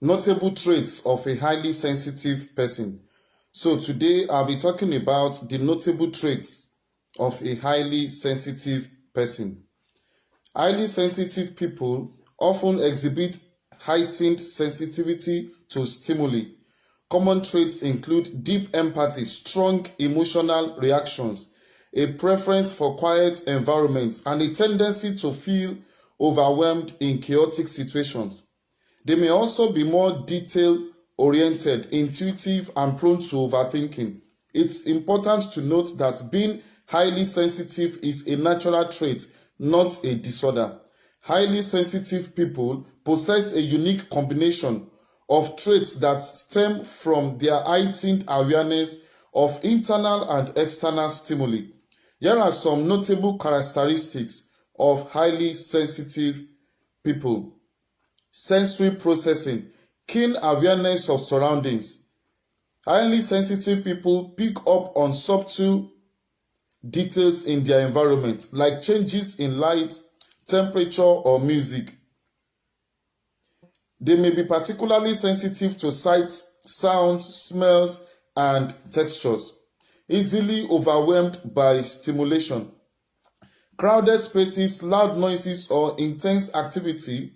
Notable traits of a highly sensitive person. So today I'll be talking about the notable traits of a highly sensitive person. Highly sensitive people often exhibit heightened sensitivity to stimuli. Common traits include deep empathy, strong emotional reactions, a preference for quiet environments, and a tendency to feel overwhelmed in chaotic situations. They may also be more detail-oriented, intuitive, and prone to overthinking. It's important to note that being highly sensitive is a natural trait, not a disorder. Highly sensitive people possess a unique combination of traits that stem from their heightened awareness of internal and external stimuli. Here are some notable characteristics of highly sensitive people. Sensory processing, keen awareness of surroundings. Highly sensitive people pick up on subtle details in their environment, like changes in light, temperature, or music. They may be particularly sensitive to sights, sounds, smells, and textures. Easily overwhelmed by stimulation. Crowded spaces, loud noises, or intense activity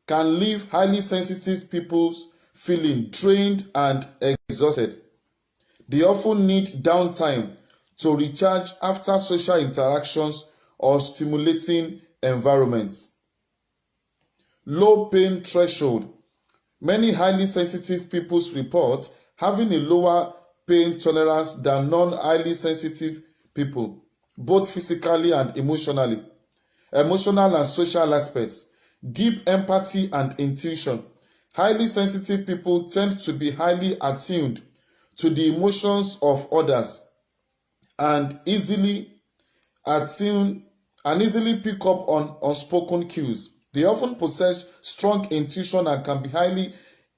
can leave highly sensitive people feeling drained and exhausted. They often need downtime to recharge after social interactions or stimulating environments. Low pain threshold. Many highly sensitive people report having a lower pain tolerance than non-highly sensitive people, both physically and emotionally. Emotional and social aspects. Deep empathy and intuition. Highly sensitive people tend to be highly attuned to the emotions of others and easily pick up on unspoken cues. They often possess strong intuition and can be highly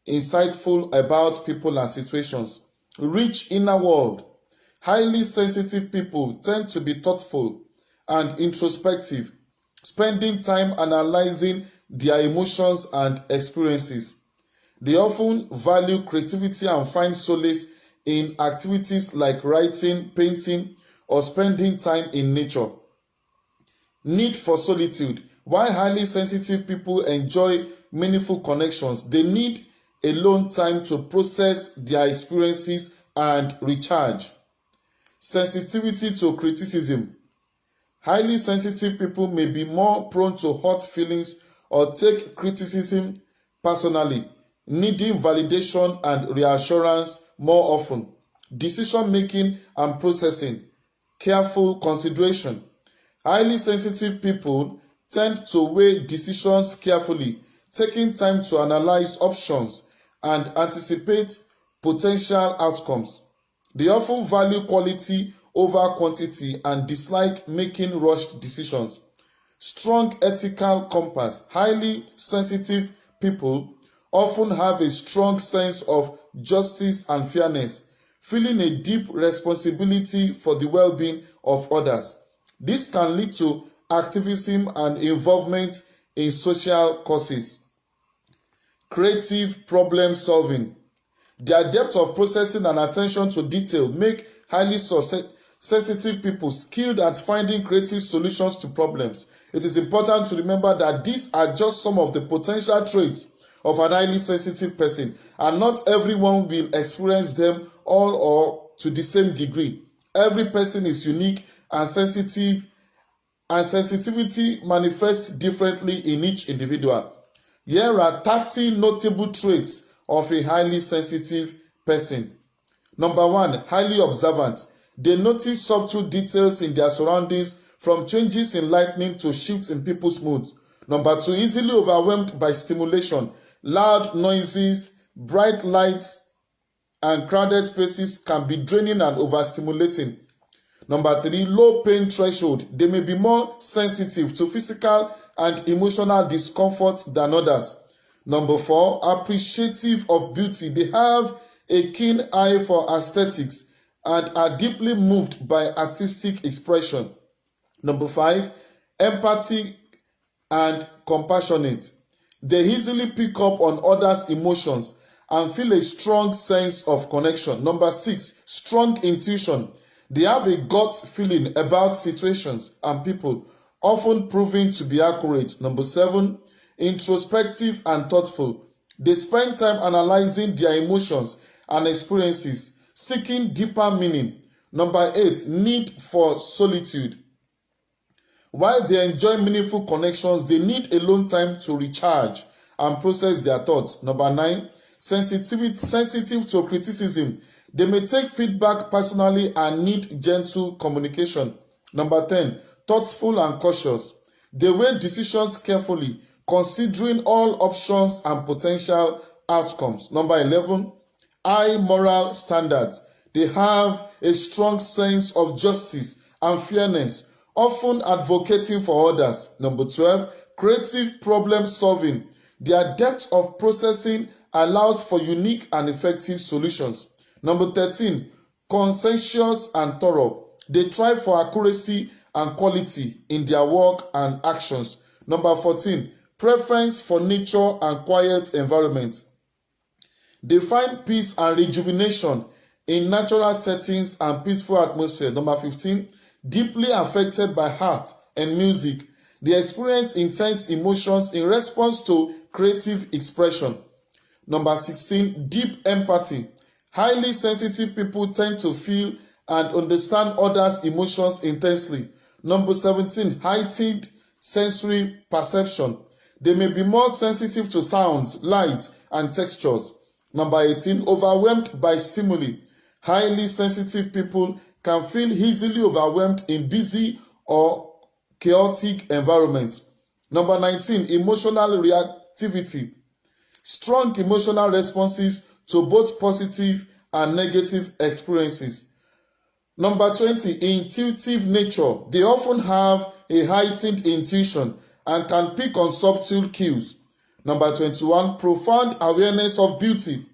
insightful about people and situations. Rich inner world. Highly sensitive people tend to be thoughtful and introspective, spending time analyzing their emotions and experiences. They often value creativity and find solace in activities like writing, painting, or spending time in nature. Need for solitude. While highly sensitive people enjoy meaningful connections, they need alone time to process their experiences and recharge. Sensitivity to criticism. Highly sensitive people may be more prone to hurt feelings or take criticism personally, needing validation and reassurance more often. Decision making and processing. Careful consideration. Highly sensitive people tend to weigh decisions carefully, taking time to analyze options and anticipate potential outcomes. They often value quality over quantity and dislike making rushed decisions. Strong ethical compass. Highly sensitive people often have a strong sense of justice and fairness, feeling a deep responsibility for the well-being of others. This can lead to activism and involvement in social causes. Creative problem solving. Their depth of processing and attention to detail make highly sensitive people skilled at finding creative solutions to problems. It is important to remember that these are just some of the potential traits of an highly sensitive person, and not everyone will experience them all or to the same degree. Every person is unique, and sensitivity manifests differently in each individual. Here are 30 notable traits of a highly sensitive person. Number 1, highly observant. They notice subtle details in their surroundings, from changes in lighting to shifts in people's moods. Number 2, easily overwhelmed by stimulation. Loud noises, bright lights, and crowded spaces can be draining and overstimulating. Number 3, low pain threshold. They may be more sensitive to physical and emotional discomfort than others. Number 4, appreciative of beauty. They have a keen eye for aesthetics and are deeply moved by artistic expression. Number 5, empathy and compassionate. They easily pick up on others' emotions and feel a strong sense of connection. Number 6, strong intuition. They have a gut feeling about situations and people, often proving to be accurate. Number 7, introspective and thoughtful. They spend time analyzing their emotions and experiences, seeking deeper meaning. Number 8, need for solitude. While they enjoy meaningful connections, they need alone time to recharge and process their thoughts. Number 9, sensitive to criticism. They may take feedback personally and need gentle communication. Number 10, thoughtful and cautious. They weigh decisions carefully, considering all options and potential outcomes. Number 11, high moral standards. They have a strong sense of justice and fairness, often advocating for others. Number 12, creative problem solving. Their depth of processing allows for unique and effective solutions. Number 13, conscientious and thorough. They strive for accuracy and quality in their work and actions. Number 14, preference for nature and quiet environment. They find peace and rejuvenation in natural settings and peaceful atmosphere. Number 15, deeply affected by art and music. They experience intense emotions in response to creative expression. Number 16, deep empathy. Highly sensitive people tend to feel and understand others' emotions intensely. Number 17, heightened sensory perception. They may be more sensitive to sounds, light, and textures. Number 18, overwhelmed by stimuli. Highly sensitive people can feel easily overwhelmed in busy or chaotic environments. Number 19, emotional reactivity. Strong emotional responses to both positive and negative experiences. Number 20, intuitive nature. They often have a heightened intuition and can pick on subtle cues. Number 21, profound awareness of beauty.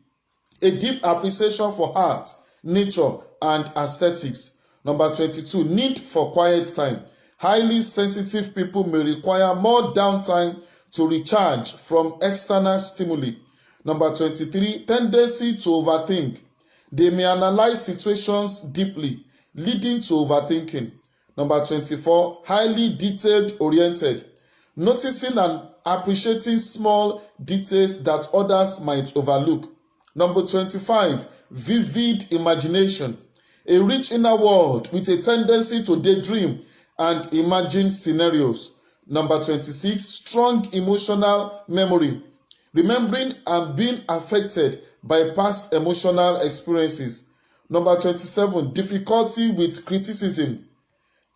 A deep appreciation for art, nature, and aesthetics. Number 22, need for quiet time. Highly sensitive people may require more downtime to recharge from external stimuli. Number 23, tendency to overthink. They may analyze situations deeply, leading to overthinking. Number 24, highly detail-oriented. Noticing and appreciating small details that others might overlook. Number 25, vivid imagination. A rich inner world with a tendency to daydream and imagine scenarios. Number 26, strong emotional memory. Remembering and being affected by past emotional experiences. Number 27, difficulty with criticism.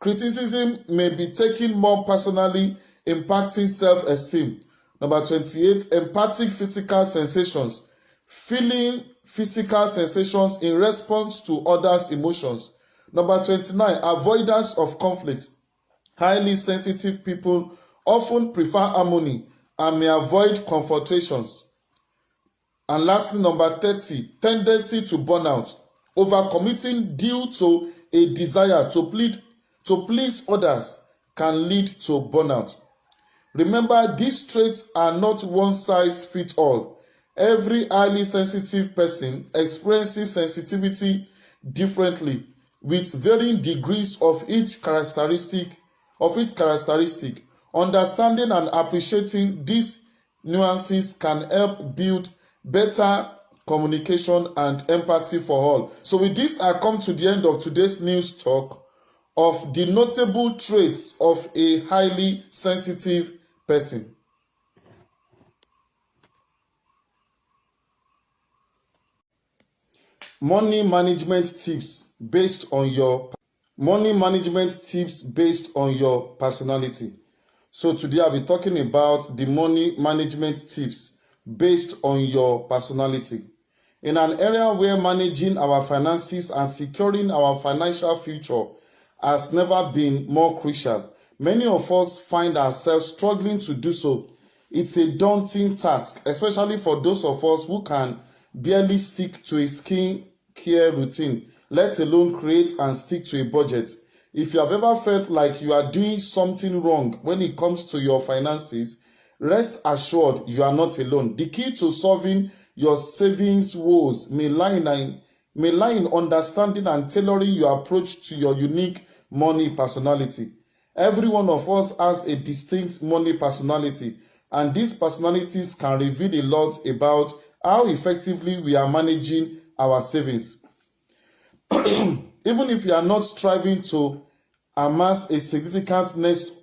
Criticism may be taken more personally, impacting self-esteem. Number 28, empathic physical sensations. Feeling physical sensations in response to others' emotions. Number 29, avoidance of conflict. Highly sensitive people often prefer harmony and may avoid confrontations. And lastly, number 30, tendency to burnout. Overcommitting due to a desire to please others can lead to burnout. Remember, these traits are not one size fits all. Every highly sensitive person experiences sensitivity differently with varying degrees of each characteristic. Understanding and appreciating these nuances can help build better communication and empathy for all. So with this, I come to the end of today's news talk of the notable traits of a highly sensitive person. Money management tips based on your personality. So today I'll be talking about the money management tips based on your personality. In an area where managing our finances and securing our financial future has never been more crucial, many of us find ourselves struggling to do so. It's a daunting task, especially for those of us who can barely stick to a skincare routine, let alone create and stick to a budget. If you have ever felt like you are doing something wrong when it comes to your finances, Rest assured you are not alone. The key to solving your savings woes may lie in understanding and tailoring your approach to your unique money personality. Every one of us has a distinct money personality, and these personalities can reveal a lot about how effectively we are managing our savings. Even if you are not striving to amass a significant nest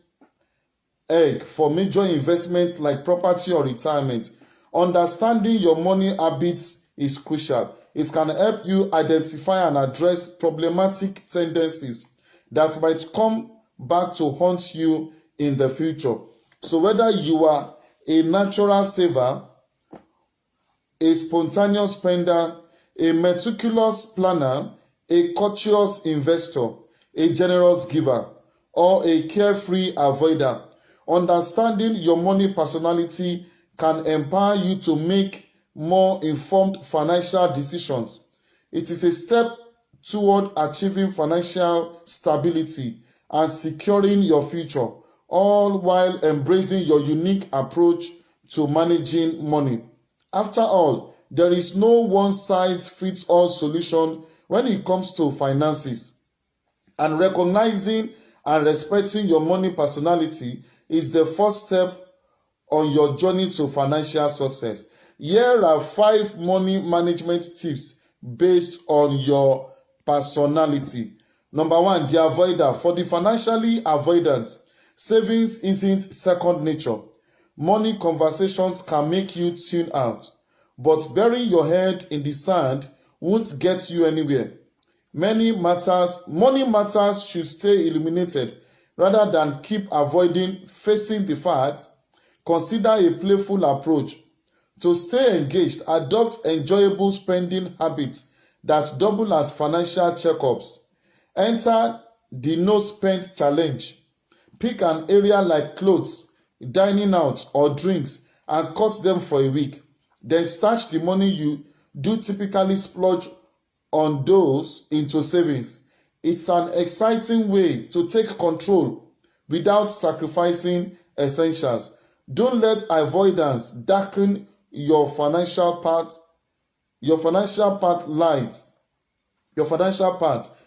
egg for major investments like property or retirement, understanding your money habits is crucial. It can help you identify and address problematic tendencies that might come back to haunt you in the future. So whether you are a natural saver, a spontaneous spender, a meticulous planner, a courteous investor, a generous giver, or a carefree avoider, understanding your money personality can empower you to make more informed financial decisions. It is a step toward achieving financial stability and securing your future, all while embracing your unique approach to managing money. After all, there is no one-size-fits-all solution when it comes to finances, and recognizing and respecting your money personality is the first step on your journey to financial success. Here are 5 money management tips based on your personality. Number 1, the avoider. For the financially avoidant, savings isn't second nature. Money conversations can make you tune out, but burying your head in the sand won't get you anywhere. Money matters should stay illuminated rather than keep avoiding facing the facts. Consider a playful approach. To stay engaged, adopt enjoyable spending habits that double as financial checkups. Enter the no spend challenge. Pick an area like clothes, dining out, or drinks and cut them for a week. Then stash the money you do typically splurge on those into savings. It's an exciting way to take control without sacrificing essentials. Don't let avoidance darken your financial path.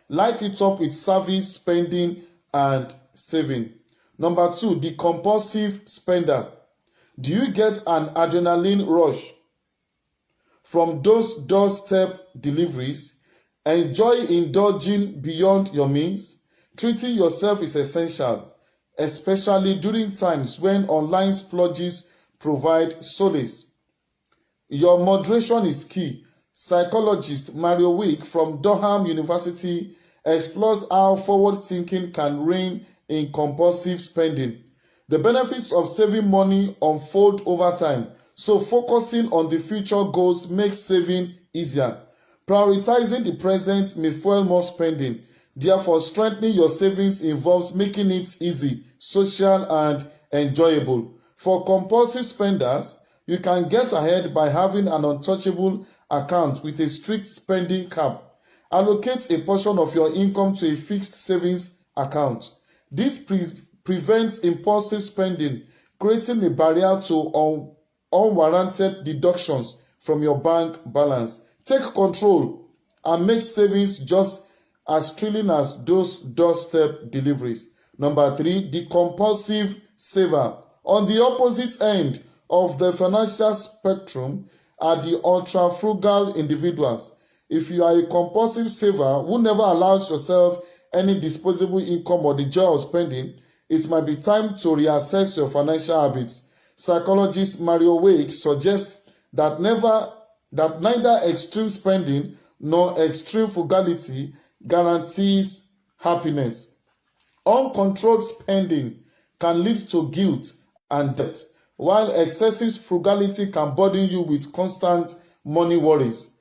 Light it up with service, spending, and saving. Number 2, the compulsive spender. Do you get an adrenaline rush from those doorstep deliveries? Enjoy indulging beyond your means. Treating yourself is essential, especially during times when online splurges provide solace. Your moderation is key. Psychologist Mario Wick from Durham University explores how forward thinking can rein in compulsive spending. The benefits of saving money unfold over time, so focusing on the future goals makes saving easier. Prioritizing the present may fuel more spending. Therefore, strengthening your savings involves making it easy, social, and enjoyable. For compulsive spenders, you can get ahead by having an untouchable account with a strict spending cap. Allocate a portion of your income to a fixed savings account. This prevents impulsive spending, creating a barrier to unwarranted deductions from your bank balance. Take control and make savings just as thrilling as those doorstep deliveries. Number 3, the compulsive saver. On the opposite end of the financial spectrum are the ultra-frugal individuals. If you are a compulsive saver who never allows yourself any disposable income or the joy of spending, it might be time to reassess your financial habits. Psychologist Mario Wake suggests that neither extreme spending nor extreme frugality guarantees happiness. Uncontrolled spending can lead to guilt and debt, while excessive frugality can burden you with constant money worries.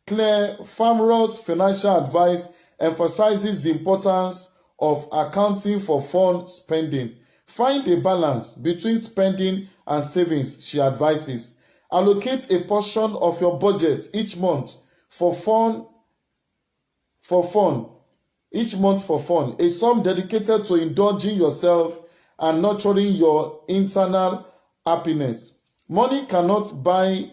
Claire Farmer's financial advice emphasizes the importance of accounting for fun spending. Find a balance between spending and savings, she advises. Allocate a portion of your budget each month for fun. A sum dedicated to indulging yourself and nurturing your internal happiness. Money cannot buy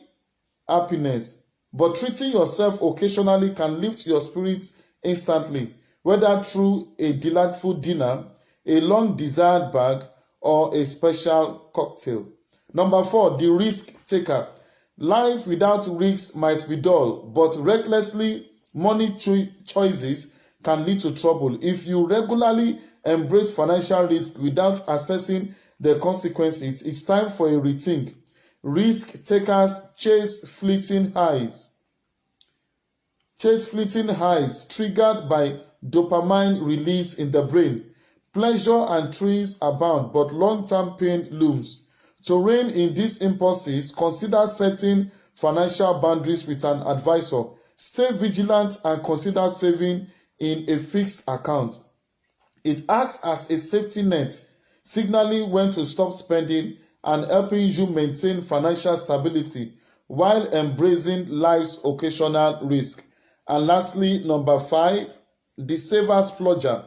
happiness, but treating yourself occasionally can lift your spirits instantly, whether through a delightful dinner, a long desired bag, or a special cocktail. Number 4, the risk taker. Life without risks might be dull, but recklessly money choices can lead to trouble. If you regularly embrace financial risk without assessing the consequences, it's time for a rethink. Risk takers chase fleeting highs triggered by dopamine release in the brain. Pleasure and thrills abound, but long-term pain looms. To rein in these impulses, consider setting financial boundaries with an advisor. Stay vigilant and consider saving in a fixed account. It acts as a safety net, signaling when to stop spending and helping you maintain financial stability while embracing life's occasional risk. And lastly, number 5, the saver splurger.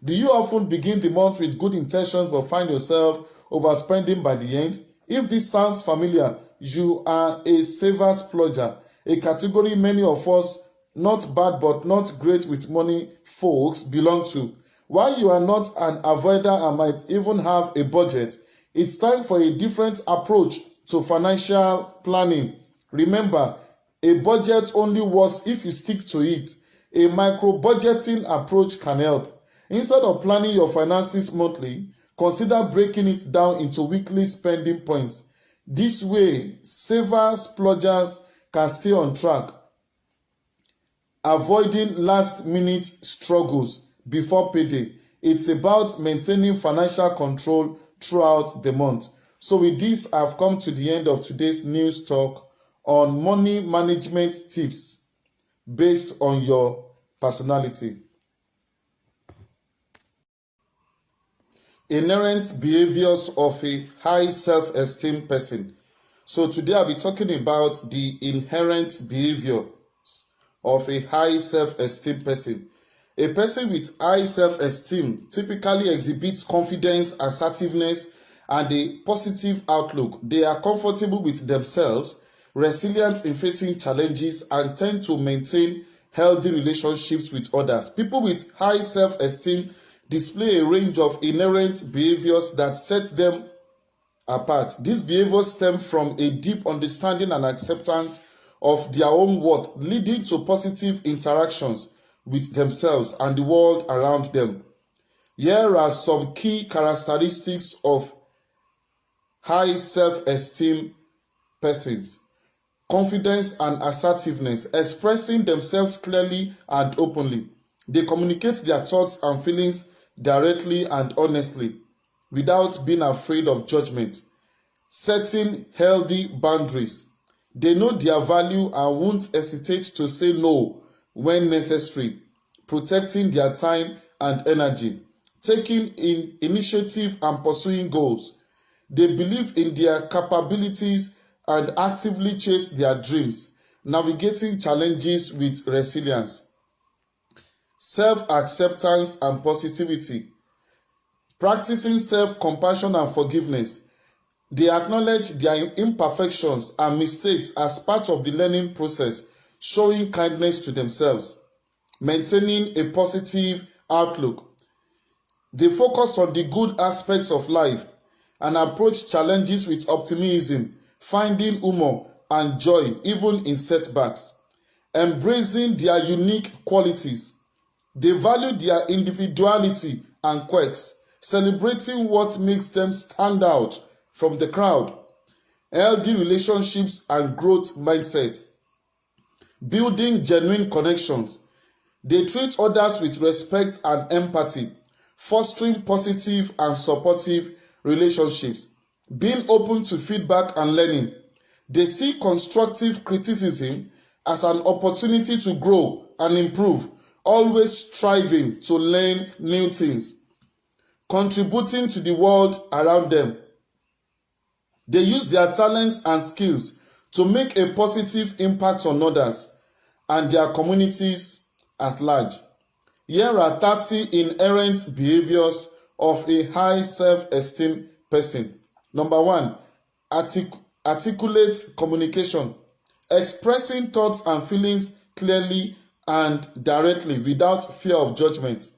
Do you often begin the month with good intentions but find yourself overspending by the end? If this sounds familiar, you are a saver splurger, a category many of us, not bad but not great with money folks, belong to. While you are not an avoider and might even have a budget, it's time for a different approach to financial planning. Remember, a budget only works if you stick to it. A micro-budgeting approach can help. Instead of planning your finances monthly, consider breaking it down into weekly spending points. This way, saver splurgers can stay on track, avoiding last-minute struggles before payday. It's about maintaining financial control throughout the month. So with this, I've come to the end of today's news talk on money management tips based on your personality. Inherent behaviors of a high self-esteem person. So today I'll be talking about the inherent behaviors of a high self-esteem person. A person with high self-esteem typically exhibits confidence, assertiveness, and a positive outlook. They are comfortable with themselves, resilient in facing challenges, and tend to maintain healthy relationships with others. People with high self-esteem display a range of inherent behaviors that set them apart. These behaviors stem from a deep understanding and acceptance of their own worth, leading to positive interactions with themselves and the world around them. Here are some key characteristics of high self-esteem persons. Confidence and assertiveness, expressing themselves clearly and openly. They communicate their thoughts and feelings directly and honestly, without being afraid of judgment. Setting healthy boundaries. They know their value and won't hesitate to say no when necessary, protecting their time and energy. Taking initiative and pursuing goals. They believe in their capabilities and actively chase their dreams, navigating challenges with resilience. Self-acceptance and positivity. Practicing self-compassion and forgiveness. They acknowledge their imperfections and mistakes as part of the learning process, showing kindness to themselves. Maintaining a positive outlook. They focus on the good aspects of life and approach challenges with optimism, finding humor and joy even in setbacks. Embracing their unique qualities. They value their individuality and quirks, celebrating what makes them stand out from the crowd. Healthy relationships and growth mindset. Building genuine connections. They treat others with respect and empathy, fostering positive and supportive relationships. Being open to feedback and learning. They see constructive criticism as an opportunity to grow and improve, always striving to learn new things, contributing to the world around them. They use their talents and skills to make a positive impact on others and their communities at large. Here are 30 inherent behaviors of a high self-esteem person. Number 1, articulate communication, expressing thoughts and feelings clearly and directly without fear of judgment.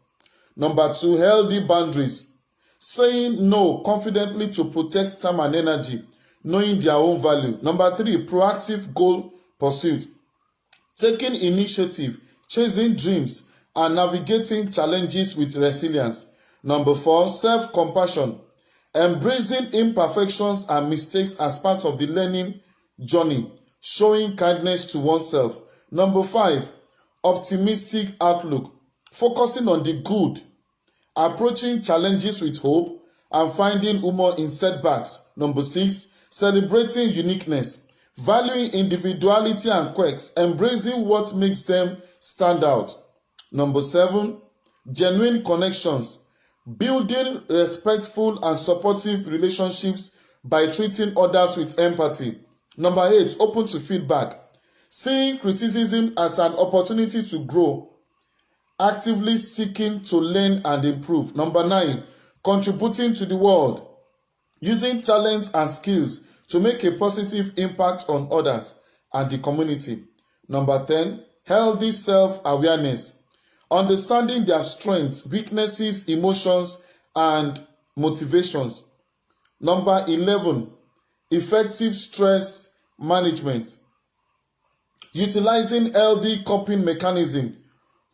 Number 2, healthy boundaries, saying no confidently to protect time and energy, knowing their own value. Number 3, proactive goal pursuit, taking initiative, chasing dreams, and navigating challenges with resilience. Number 4, self-compassion, embracing imperfections and mistakes as part of the learning journey, showing kindness to oneself. Number 5, optimistic outlook, focusing on the good, approaching challenges with hope, and finding humor in setbacks. Number 6, celebrating uniqueness, valuing individuality and quirks, embracing what makes them stand out. Number 7, genuine connections, building respectful and supportive relationships by treating others with empathy. Number 8, open to feedback, seeing criticism as an opportunity to grow, actively seeking to learn and improve. Number 9, contributing to the world, using talents and skills to make a positive impact on others and the community. Number 10, healthy self-awareness, understanding their strengths, weaknesses, emotions, and motivations. Number 11, effective stress management, utilizing healthy coping mechanisms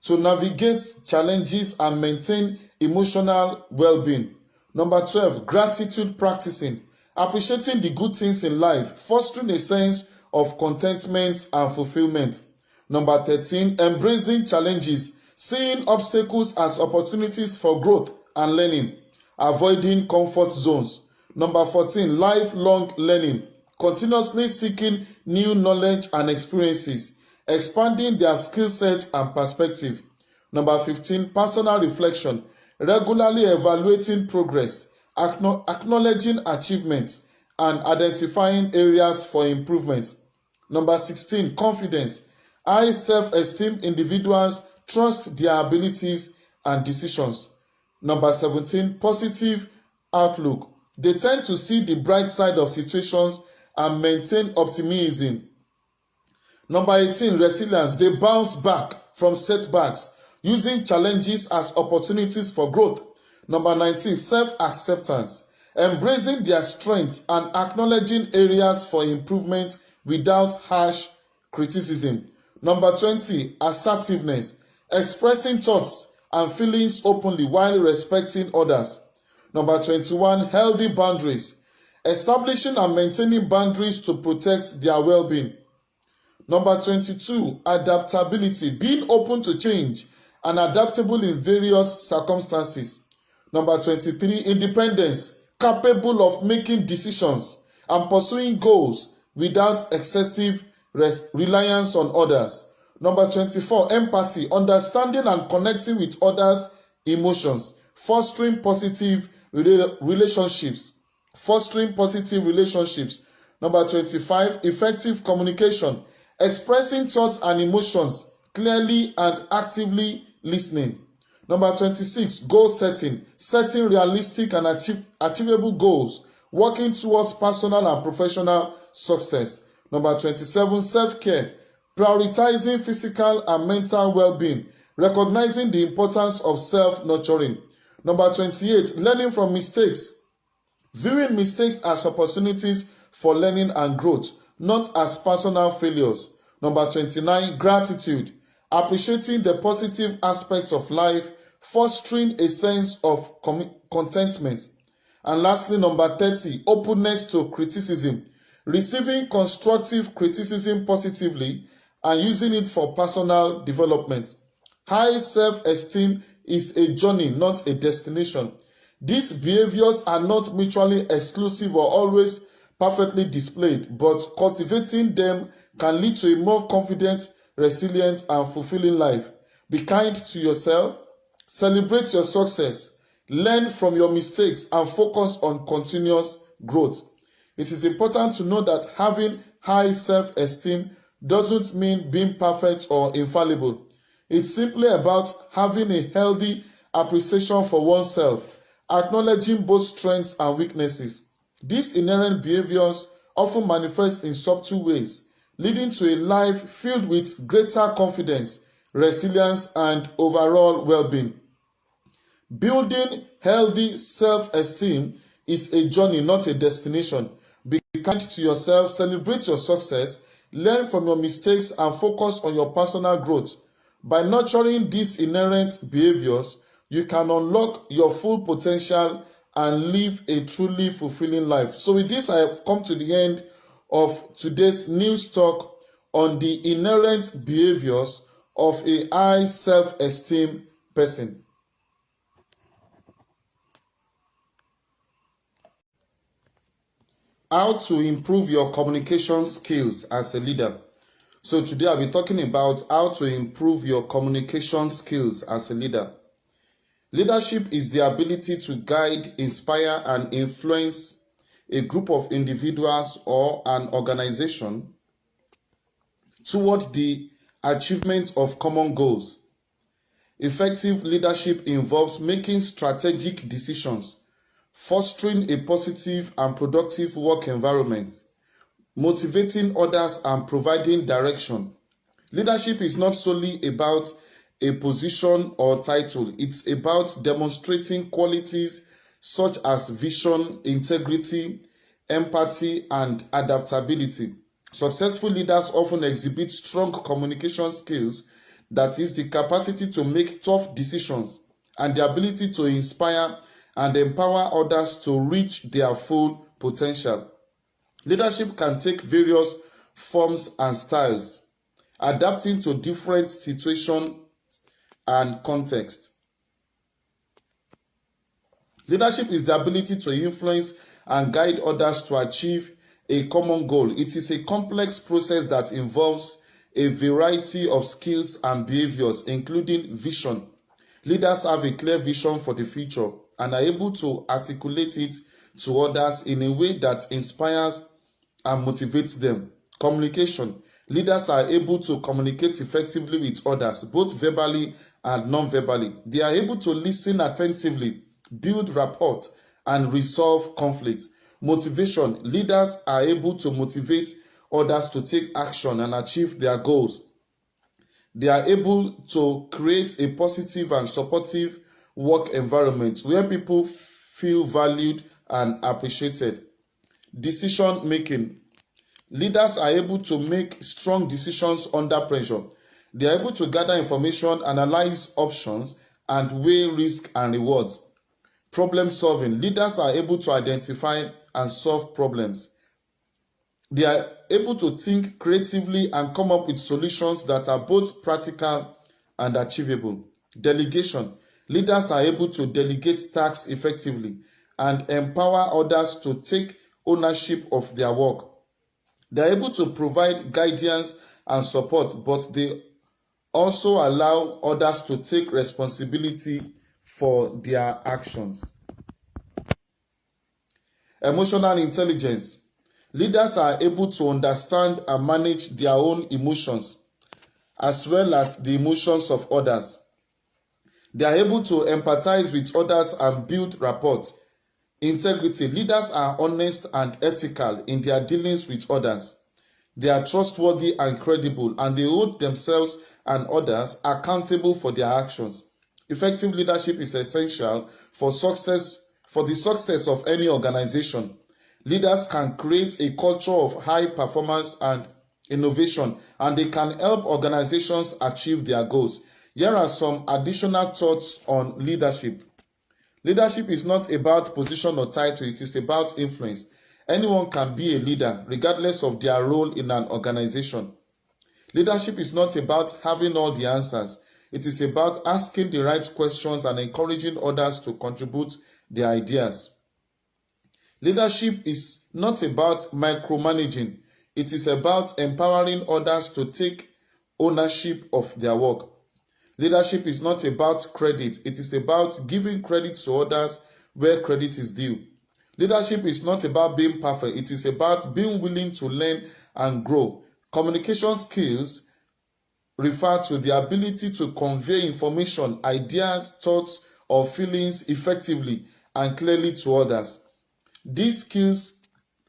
to navigate challenges and maintain emotional well-being. Number 12, gratitude practicing, appreciating the good things in life, fostering a sense of contentment and fulfillment. Number 13, embracing challenges, seeing obstacles as opportunities for growth and learning, avoiding comfort zones. Number 14, lifelong learning, continuously seeking new knowledge and experiences, expanding their skill sets and perspective. Number 15, personal reflection, regularly evaluating progress, acknowledging achievements, and identifying areas for improvement. Number 16, confidence, high self-esteem individuals trust their abilities and decisions. Number 17, positive outlook, they tend to see the bright side of situations and maintain optimism. Number 18, resilience, they bounce back from setbacks, using challenges as opportunities for growth. Number 19, self-acceptance, embracing their strengths and acknowledging areas for improvement without harsh criticism. Number 20, assertiveness, expressing thoughts and feelings openly while respecting others. Number 21, healthy boundaries, establishing and maintaining boundaries to protect their well-being. Number 22, adaptability, being open to change and adaptable in various circumstances. Number 23, independence, capable of making decisions and pursuing goals without excessive reliance on others. Number 24, empathy, understanding and connecting with others' emotions, fostering positive relationships. Number 25, effective communication, expressing thoughts and emotions clearly and actively listening. Number 26, goal setting, setting realistic and achievable goals, working towards personal and professional success. Number 27, self-care, prioritizing physical and mental well-being, recognizing the importance of self-nurturing. Number 28, learning from mistakes, viewing mistakes as opportunities for learning and growth, not as personal failures. Number 29, gratitude, appreciating the positive aspects of life, fostering a sense of contentment. And lastly, number 30, openness to criticism, receiving constructive criticism positively and using it for personal development. High self-esteem is a journey, not a destination. These behaviors are not mutually exclusive or always perfectly displayed, but cultivating them can lead to a more confident, resilient, and fulfilling life. Be kind to yourself, celebrate your success, learn from your mistakes, and focus on continuous growth. It is important to know that having high self-esteem doesn't mean being perfect or infallible. It's simply about having a healthy appreciation for oneself, acknowledging both strengths and weaknesses, These inherent behaviors often manifest in subtle ways, leading to a life filled with greater confidence, resilience, and overall well-being. Building healthy self-esteem is a journey, not a destination. Be kind to yourself, celebrate your success, learn from your mistakes, and focus on your personal growth. By nurturing these inherent behaviors, you can unlock your full potential and live a truly fulfilling life. So with this, I have come to the end of today's news talk on the inherent behaviors of a high self-esteem person. How to improve your communication skills as a leader. So today I'll be talking about how to improve your communication skills as a leader. Leadership is the ability to guide, inspire, and influence a group of individuals or an organization toward the achievement of common goals. Effective leadership involves making strategic decisions, fostering a positive and productive work environment, motivating others, and providing direction. Leadership is not solely about a position or title. It's about demonstrating qualities such as vision, integrity, empathy, and adaptability. Successful leaders often exhibit strong communication skills, that is, the capacity to make tough decisions and the ability to inspire and empower others to reach their full potential. Leadership can take various forms and styles, adapting to different situations and contexts. Leadership is the ability to influence and guide others to achieve a common goal. It is a complex process that involves a variety of skills and behaviors, including vision. Leaders have a clear vision for the future and are able to articulate it to others in a way that inspires and motivates them. Communication. Leaders are able to communicate effectively with others, both verbally and non-verbally. They are able to listen attentively, build rapport, and resolve conflicts. Motivation. Leaders are able to motivate others to take action and achieve their goals. They are able to create a positive and supportive work environment where people feel valued and appreciated. Decision making. Leaders are able to make strong decisions under pressure. They are able to gather information, analyze options, and weigh risk and rewards. Problem solving. Leaders are able to identify and solve problems. They are able to think creatively and come up with solutions that are both practical and achievable. Delegation. Leaders are able to delegate tasks effectively and empower others to take ownership of their work. They are able to provide guidance and support, but they also allow others to take responsibility for their actions. Emotional intelligence. Leaders are able to understand and manage their own emotions as well as the emotions of others. They are able to empathize with others and build rapport. Integrity. Leaders are honest and ethical in their dealings with others. They are trustworthy and credible, and they hold themselves and others accountable for their actions. Effective leadership is essential for the success of any organization. Leaders can create a culture of high performance and innovation, and they can help organizations achieve their goals. Here are some additional thoughts on leadership. Leadership is not about position or title, it is about influence. Anyone can be a leader, regardless of their role in an organization. Leadership is not about having all the answers. It is about asking the right questions and encouraging others to contribute their ideas. Leadership is not about micromanaging. It is about empowering others to take ownership of their work. Leadership is not about credit. It is about giving credit to others where credit is due. Leadership is not about being perfect. It is about being willing to learn and grow. Communication skills refer to the ability to convey information, ideas, thoughts, or feelings effectively and clearly to others. These skills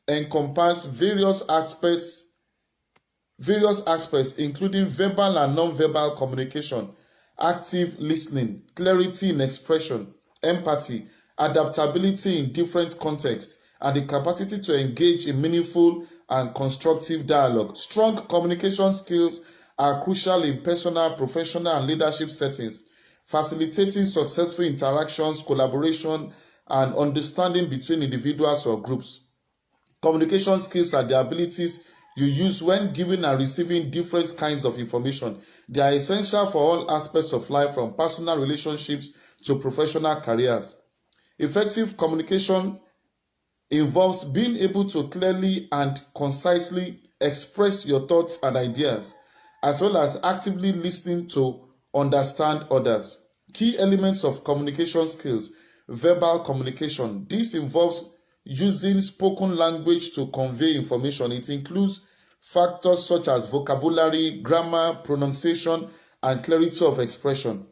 encompass various aspects including verbal and non-verbal communication, active listening, clarity in expression, empathy, adaptability in different contexts, and the capacity to engage in meaningful and constructive dialogue. Strong communication skills are crucial in personal, professional, and leadership settings, facilitating successful interactions, collaboration, and understanding between individuals or groups. Communication skills are the abilities you use when giving and receiving different kinds of information. They are essential for all aspects of life, from personal relationships to professional careers. Effective communication involves being able to clearly and concisely express your thoughts and ideas, as well as actively listening to understand others. Key elements of communication skills: verbal communication. This involves using spoken language to convey information. It includes factors such as vocabulary, grammar, pronunciation, and clarity of expression.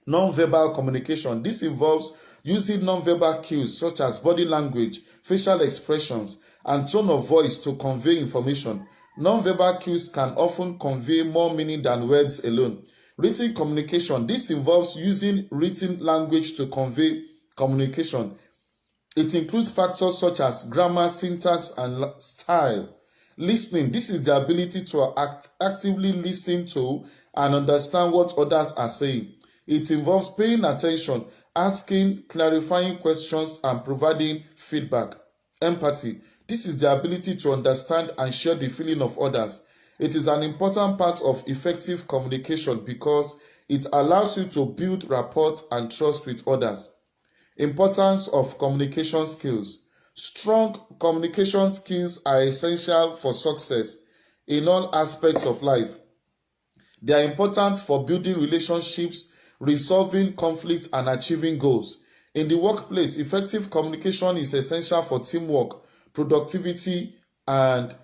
Non-verbal communication. This involves using non-verbal cues such as body language, facial expressions, and tone of voice to convey information. Non-verbal cues can often convey more meaning than words alone. Written communication. This involves using written language to convey communication. It includes factors such as grammar, syntax, and style. Listening. This is the ability to actively listen to and understand what others are saying. It involves paying attention, asking clarifying questions, and providing feedback. Empathy. This is the ability to understand and share the feeling of others. It is an important part of effective communication because it allows you to build rapport and trust with others. Importance of communication skills. Strong communication skills are essential for success in all aspects of life. They are important for building relationships, resolving conflicts, and achieving goals. In the workplace, effective communication is essential for teamwork, productivity, and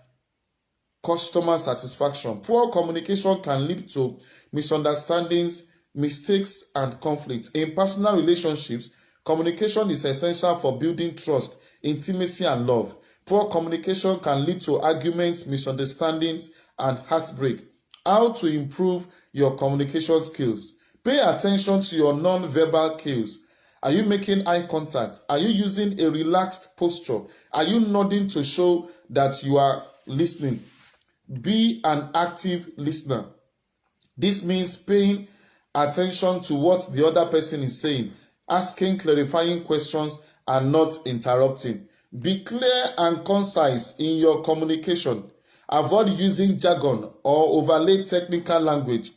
customer satisfaction. Poor communication can lead to misunderstandings, mistakes, and conflicts. In personal relationships, communication is essential for building trust, intimacy, and love. Poor communication can lead to arguments, misunderstandings, and heartbreak. How to improve your communication skills? Pay attention to your non-verbal cues. Are you making eye contact? Are you using a relaxed posture? Are you nodding to show that you are listening? Be an active listener. This means paying attention to what the other person is saying, asking clarifying questions, and not interrupting. Be clear and concise in your communication. Avoid using jargon or overlay technical language.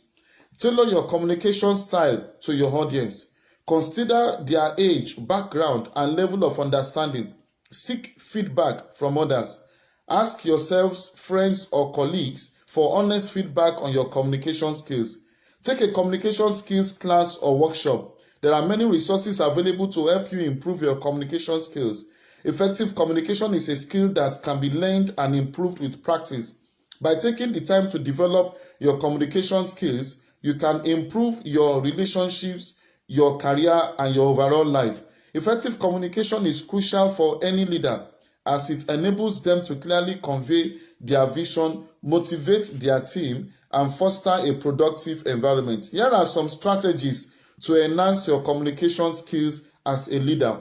Tailor your communication style to your audience. Consider their age, background, and level of understanding. Seek feedback from others. Ask yourselves, friends, or colleagues for honest feedback on your communication skills. Take a communication skills class or workshop. There are many resources available to help you improve your communication skills. Effective communication is a skill that can be learned and improved with practice. By taking the time to develop your communication skills, you can improve your relationships, your career, and your overall life. Effective communication is crucial for any leader as it enables them to clearly convey their vision, motivate their team, and foster a productive environment. Here are some strategies to enhance your communication skills as a leader.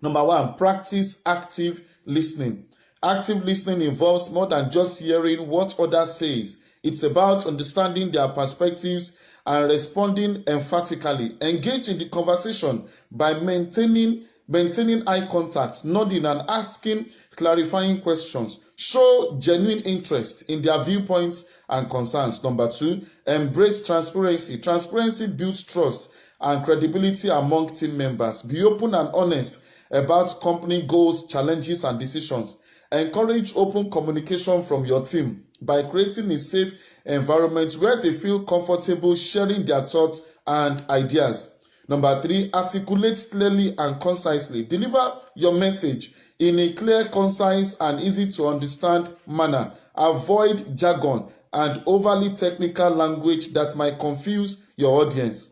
Number 1, practice active listening. Active listening involves more than just hearing what others say. It's about understanding their perspectives and responding emphatically. Engage in the conversation by maintaining eye contact, nodding, and asking clarifying questions. Show genuine interest in their viewpoints and concerns. Number 2, embrace transparency. Transparency builds trust and credibility among team members. Be open and honest about company goals, challenges, and decisions. Encourage open communication from your team by creating a safe environment where they feel comfortable sharing their thoughts and ideas. Number 3, articulate clearly and concisely. Deliver your message in a clear, concise, and easy to understand manner. Avoid jargon and overly technical language that might confuse your audience.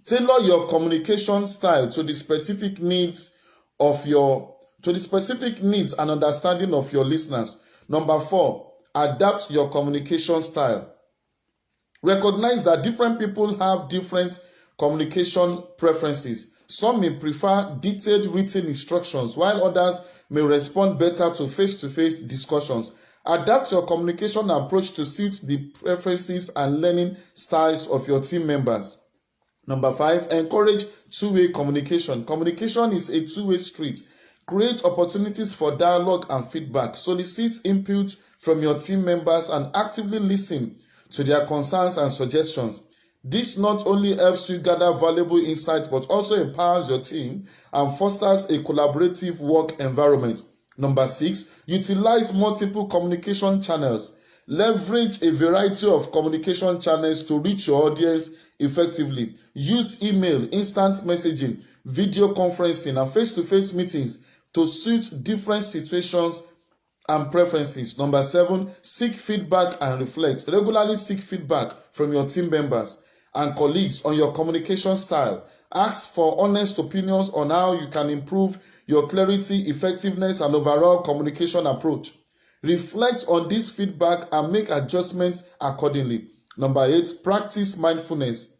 Tailor your communication style to the specific needs of your to the specific needs and understanding of your listeners. Number 4, adapt your communication style. Recognize that different people have different communication preferences. Some may prefer detailed written instructions, while others may respond better to face-to-face discussions. Adapt your communication approach to suit the preferences and learning styles of your team members. Number 5, encourage two-way communication. Communication is a two-way street. Create opportunities for dialogue and feedback. Solicit input from your team members and actively listen to their concerns and suggestions. This not only helps you gather valuable insights but also empowers your team and fosters a collaborative work environment. Number 6, utilize multiple communication channels. Leverage a variety of communication channels to reach your audience effectively. Use email, instant messaging, video conferencing, and face-to-face meetings to suit different situations and preferences. Number 7, seek feedback and reflect. Regularly seek feedback from your team members and colleagues on your communication style. Ask for honest opinions on how you can improve your clarity, effectiveness, and overall communication approach. Reflect on this feedback and make adjustments accordingly. Number 8, practice mindfulness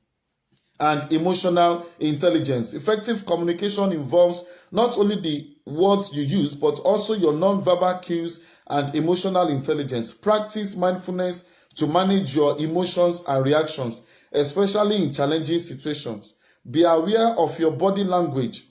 and emotional intelligence. Effective communication involves not only the words you use, but also your non-verbal cues and emotional intelligence. Practice mindfulness to manage your emotions and reactions, especially in challenging situations. Be aware of your body language,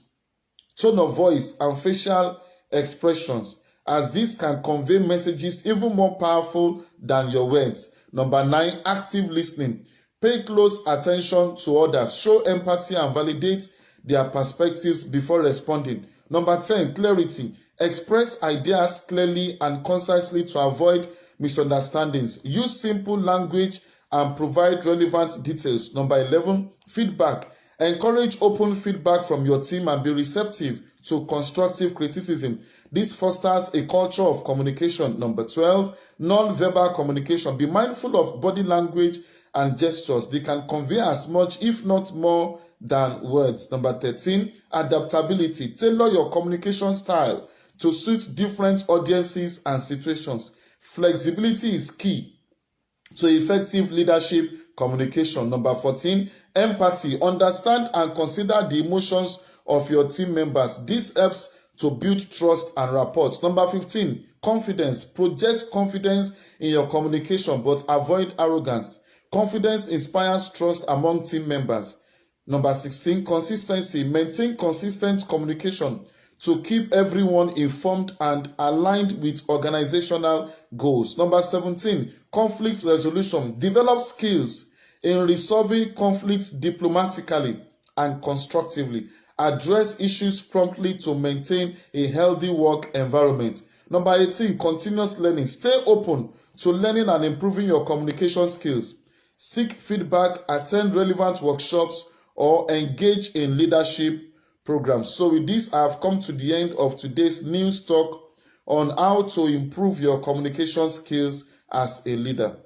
tone of voice, and facial expressions, as this can convey messages even more powerful than your words. Number 9, active listening. Pay close attention to others. Show empathy and validate their perspectives before responding. Number 10, clarity. Express ideas clearly and concisely to avoid misunderstandings. Use simple language and provide relevant details. Number 11, feedback. Encourage open feedback from your team and be receptive to constructive criticism. This fosters a culture of communication. Number 12, non-verbal communication. Be mindful of body language and gestures. They can convey as much, if not more, than words. Number 13, adaptability. Tailor your communication style to suit different audiences and situations. Flexibility is key to effective leadership communication. Number 14, empathy. Understand and consider the emotions of your team members. This helps to build trust and rapport. Number 15, confidence. Project confidence in your communication, but avoid arrogance. Confidence inspires trust among team members. Number 16, consistency. Maintain consistent communication to keep everyone informed and aligned with organizational goals. Number 17, conflict resolution. Develop skills in resolving conflicts diplomatically and constructively. Address issues promptly to maintain a healthy work environment. Number 18, continuous learning. Stay open to learning and improving your communication skills. Seek feedback, attend relevant workshops, or engage in leadership programs. So with this, I have come to the end of today's news talk on how to improve your communication skills as a leader.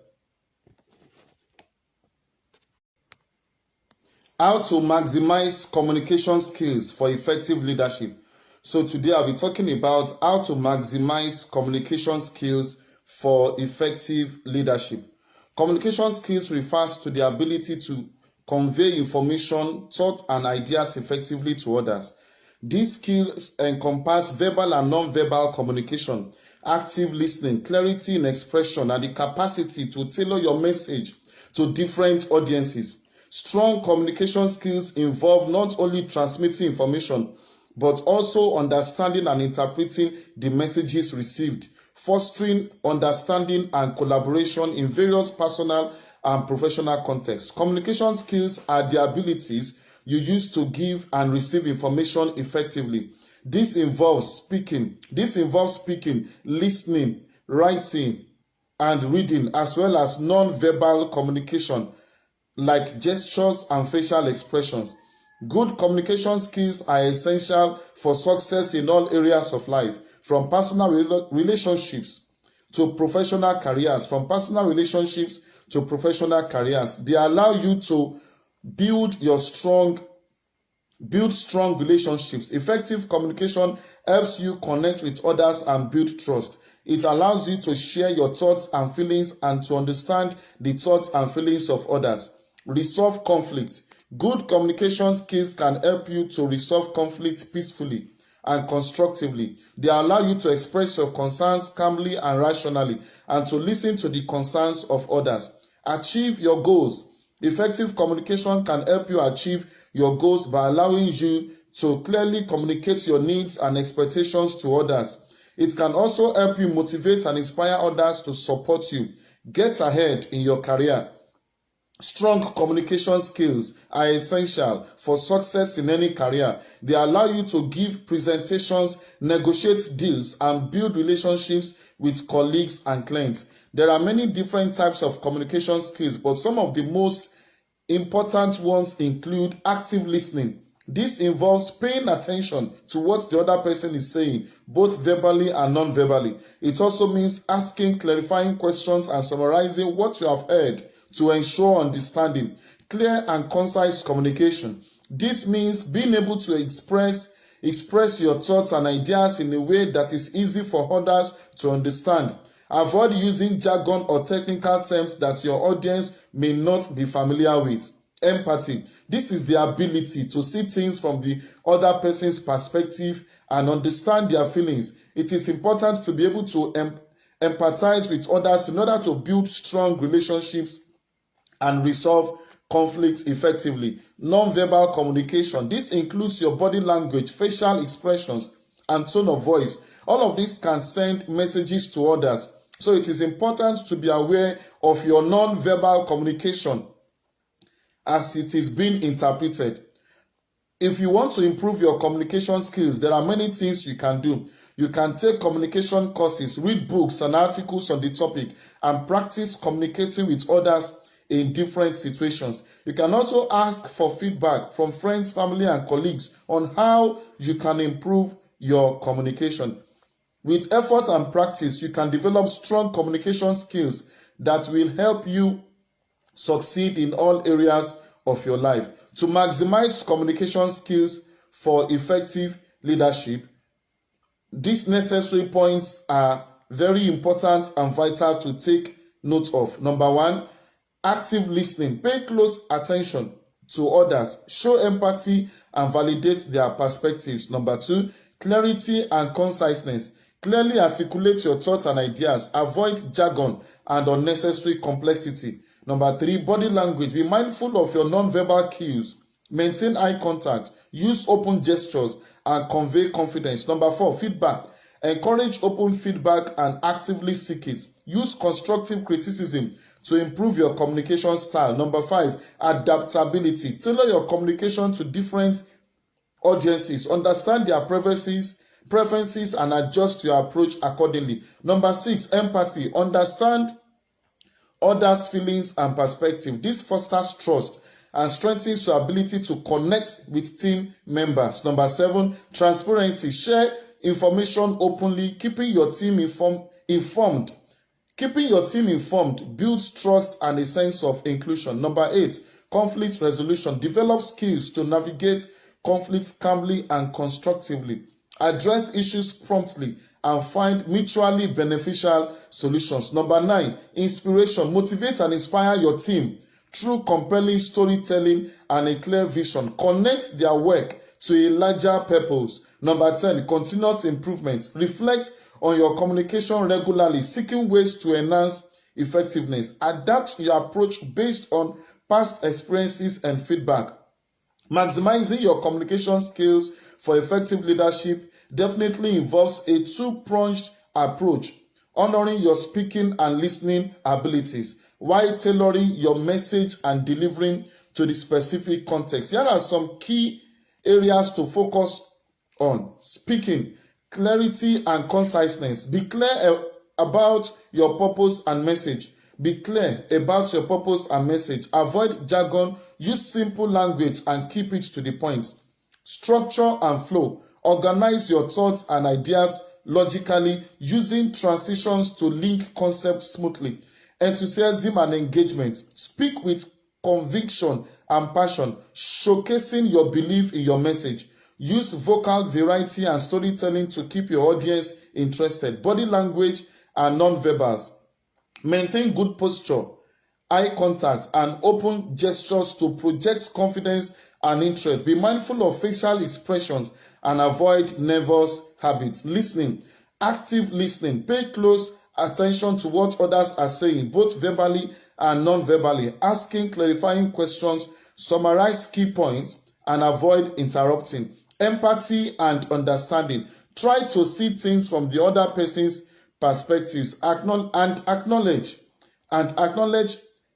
How to maximize communication skills for effective leadership. So today I'll be talking about how to maximize communication skills for effective leadership. Communication skills refers to the ability to convey information, thoughts, and ideas effectively to others. These skills encompass verbal and non-verbal communication, active listening, clarity in expression, and the capacity to tailor your message to different audiences. Strong communication skills involve not only transmitting information, but also understanding and interpreting the messages received, fostering understanding and collaboration in various personal and professional contexts. Communication skills are the abilities you use to give and receive information effectively. This involves speaking, listening, writing, and reading, as well as non-verbal communication like gestures and facial expressions. Good communication skills are essential for success in all areas of life, from personal relationships to professional careers. They allow you to build your strong Build strong relationships. Effective communication helps you connect with others and build trust. It allows you to share your thoughts and feelings and to understand the thoughts and feelings of others. Resolve conflict. Good communication skills can help you to resolve conflict peacefully and constructively. They allow you to express your concerns calmly and rationally and to listen to the concerns of others. Achieve your goals. Effective communication can help you achieve your goals by allowing you to clearly communicate your needs and expectations to others. It can also help you motivate and inspire others to support you. Get ahead in your career. Strong communication skills are essential for success in any career. They allow you to give presentations, negotiate deals, and build relationships with colleagues and clients. There are many different types of communication skills, but some of the most important ones include active listening. This involves paying attention to what the other person is saying, both verbally and non-verbally. It also means asking clarifying questions and summarizing what you have heard to ensure understanding. Clear and concise communication. This means being able to express your thoughts and ideas in a way that is easy for others to understand. Avoid using jargon or technical terms that your audience may not be familiar with. Empathy. This is the ability to see things from the other person's perspective and understand their feelings. It is important to be able to empathize with others in order to build strong relationships and resolve conflicts effectively. Non-verbal communication. This includes your body language, facial expressions, and tone of voice. All of this can send messages to others. So it is important to be aware of your non-verbal communication as it is being interpreted. If you want to improve your communication skills, there are many things you can do. You can take communication courses, read books and articles on the topic, and practice communicating with others in different situations. You can also ask for feedback from friends, family, and colleagues on how you can improve your communication. With effort and practice, you can develop strong communication skills that will help you succeed in all areas of your life. To maximize communication skills for effective leadership, these necessary points are very important and vital to take note of. Number one, active listening. Pay close attention to others. Show empathy and validate their perspectives. Number two, clarity and conciseness. Clearly articulate your thoughts and ideas. Avoid jargon and unnecessary complexity. Number three, body language. Be mindful of your non-verbal cues. Maintain eye contact. Use open gestures and convey confidence. Number four, feedback. Encourage open feedback and actively seek it. Use constructive criticism to improve your communication style. Number five, adaptability. Tailor your communication to different audiences. Understand their preferences and adjust your approach accordingly. Number six, empathy. Understand others' feelings and perspective. This fosters trust and strengthens your ability to connect with team members. Number seven, transparency. Share information openly, keeping your team informed. Keeping your team informed builds trust and a sense of inclusion. Number eight, conflict resolution. Develop skills to navigate conflicts calmly and constructively. Address issues promptly and find mutually beneficial solutions. Number nine, inspiration. Motivate and inspire your team through compelling storytelling and a clear vision. Connect their work to a larger purpose. Number 10, continuous improvement. Reflect on your communication regularly, seeking ways to enhance effectiveness. Adapt your approach based on past experiences and feedback. Maximizing your communication skills for effective leadership definitely involves a two-pronged approach, honoring your speaking and listening abilities while tailoring your message and delivering to the specific context. Here are some key areas to focus on. Speaking, clarity and conciseness. Be clear about your purpose and message. Be clear about your purpose and message. Avoid jargon. Use simple language and keep it to the point. Structure and flow. Organize your thoughts and ideas logically, using transitions to link concepts smoothly. Enthusiasm and engagement. Speak with conviction and passion, showcasing your belief in your message. Use vocal variety and storytelling to keep your audience interested. Body language and non-verbals. Maintain good posture, eye contact, and open gestures to project confidence and interest. Be mindful of facial expressions and avoid nervous habits. Listening, active listening. Pay close attention to what others are saying, both verbally and non-verbally. Asking clarifying questions, summarize key points, and avoid interrupting. Empathy and understanding. Try to see things from the other person's perspectives and acknowledge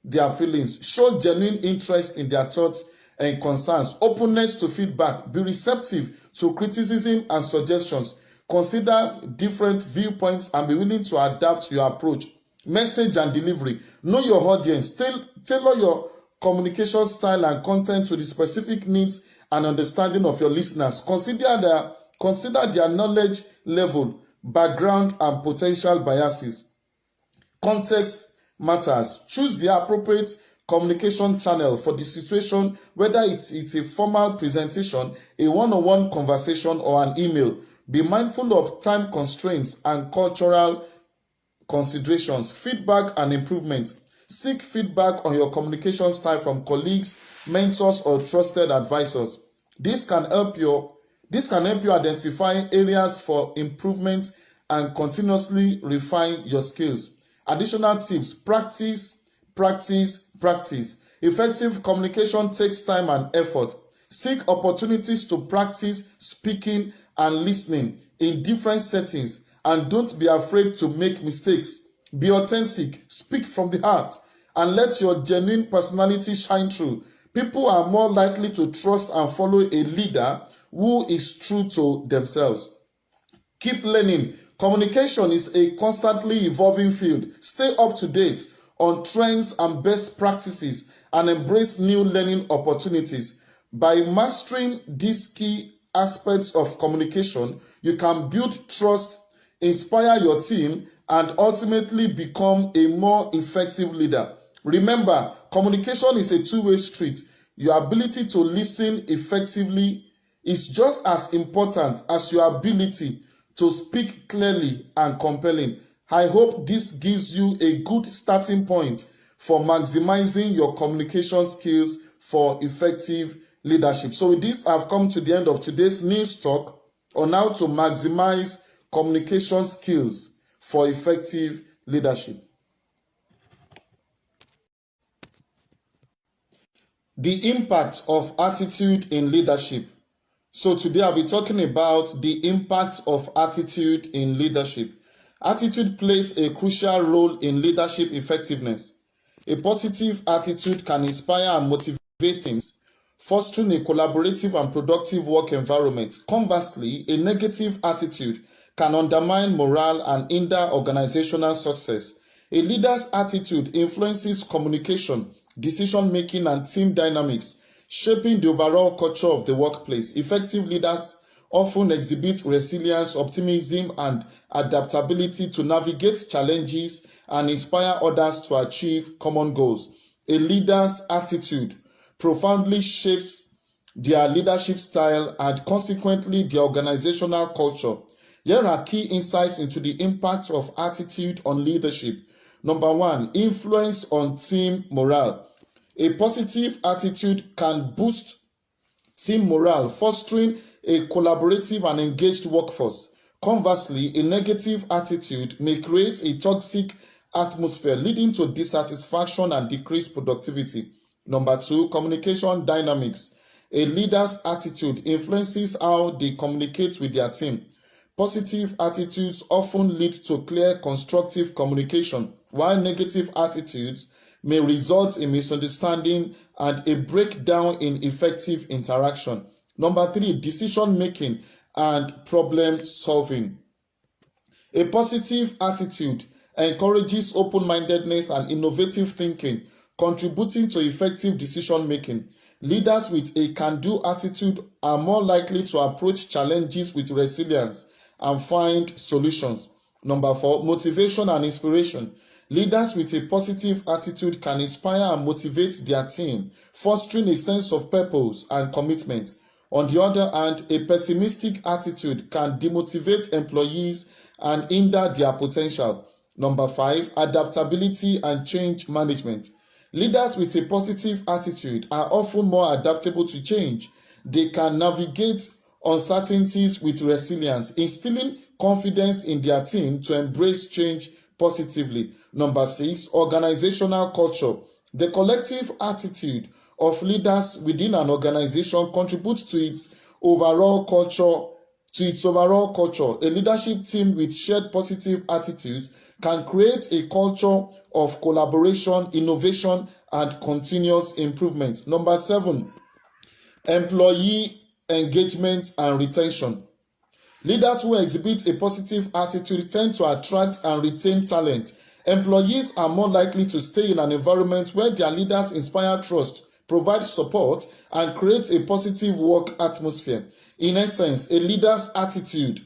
their feelings. Show genuine interest in their thoughts and concerns. Openness to feedback. Be receptive to criticism and suggestions. Consider different viewpoints and be willing to adapt your approach. Message and delivery. Know your audience. Tailor your communication style and content to the specific needs and understanding of your listeners. Consider their knowledge level, background, and potential biases. Context matters. Choose the appropriate communication channel for the situation, whether it's a formal presentation, a one-on-one conversation, or an email. Be mindful of time constraints and cultural considerations. Feedback and improvement. Seek feedback on your communication style from colleagues, mentors, or trusted advisors. This can help you identify areas for improvement and continuously refine your skills. Additional tips: practice. Effective communication takes time and effort. Seek opportunities to practice speaking and listening in different settings, and don't be afraid to make mistakes. Be authentic, speak from the heart, and let your genuine personality shine through. People are more likely to trust and follow a leader who is true to themselves. Keep learning. Communication is a constantly evolving field. Stay up to date on trends and best practices and embrace new learning opportunities. By mastering these key aspects of communication, you can build trust, inspire your team, and ultimately become a more effective leader. Remember, communication is a two-way street. Your ability to listen effectively is just as important as your ability to speak clearly and compelling. I hope this gives you a good starting point for maximizing your communication skills for effective leadership. So with this, I've come to the end of today's news talk on how to maximize communication skills for effective leadership. The impact of attitude in leadership. So today I'll be talking about the impact of attitude in leadership. Attitude plays a crucial role in leadership effectiveness. A positive attitude can inspire and motivate teams, fostering a collaborative and productive work environment. Conversely, a negative attitude can undermine morale and hinder organizational success. A leader's attitude influences communication, decision-making, and team dynamics, shaping the overall culture of the workplace. Effective leaders often exhibit resilience, optimism, and adaptability to navigate challenges and inspire others to achieve common goals. A leader's attitude profoundly shapes their leadership style and consequently their organizational culture. Here are key insights into the impact of attitude on leadership. Number 1, influence on team morale. A positive attitude can boost team morale, fostering a collaborative and engaged workforce. Conversely, a negative attitude may create a toxic atmosphere, leading to dissatisfaction and decreased productivity. Number 2, communication dynamics. A leader's attitude influences how they communicate with their team. Positive attitudes often lead to clear, constructive communication, while negative attitudes may result in misunderstanding and a breakdown in effective interaction. Number 3, decision-making and problem-solving. A positive attitude encourages open-mindedness and innovative thinking, contributing to effective decision-making. Leaders with a can-do attitude are more likely to approach challenges with resilience and find solutions. Number 4, motivation and inspiration. Leaders with a positive attitude can inspire and motivate their team, fostering a sense of purpose and commitment. On the other hand, a pessimistic attitude can demotivate employees and hinder their potential. Number 5, adaptability and change management. Leaders with a positive attitude are often more adaptable to change. They can navigate uncertainties with resilience, instilling confidence in their team to embrace change positively. Number 6, organizational culture. The collective attitude of leaders within an organization contributes to its overall culture. A leadership team with shared positive attitudes can create a culture of collaboration, innovation, and continuous improvement. Number 7, employee engagement and retention. Leaders who exhibit a positive attitude tend to attract and retain talent. Employees are more likely to stay in an environment where their leaders inspire trust, provide support, and create a positive work atmosphere. In essence, a leader's attitude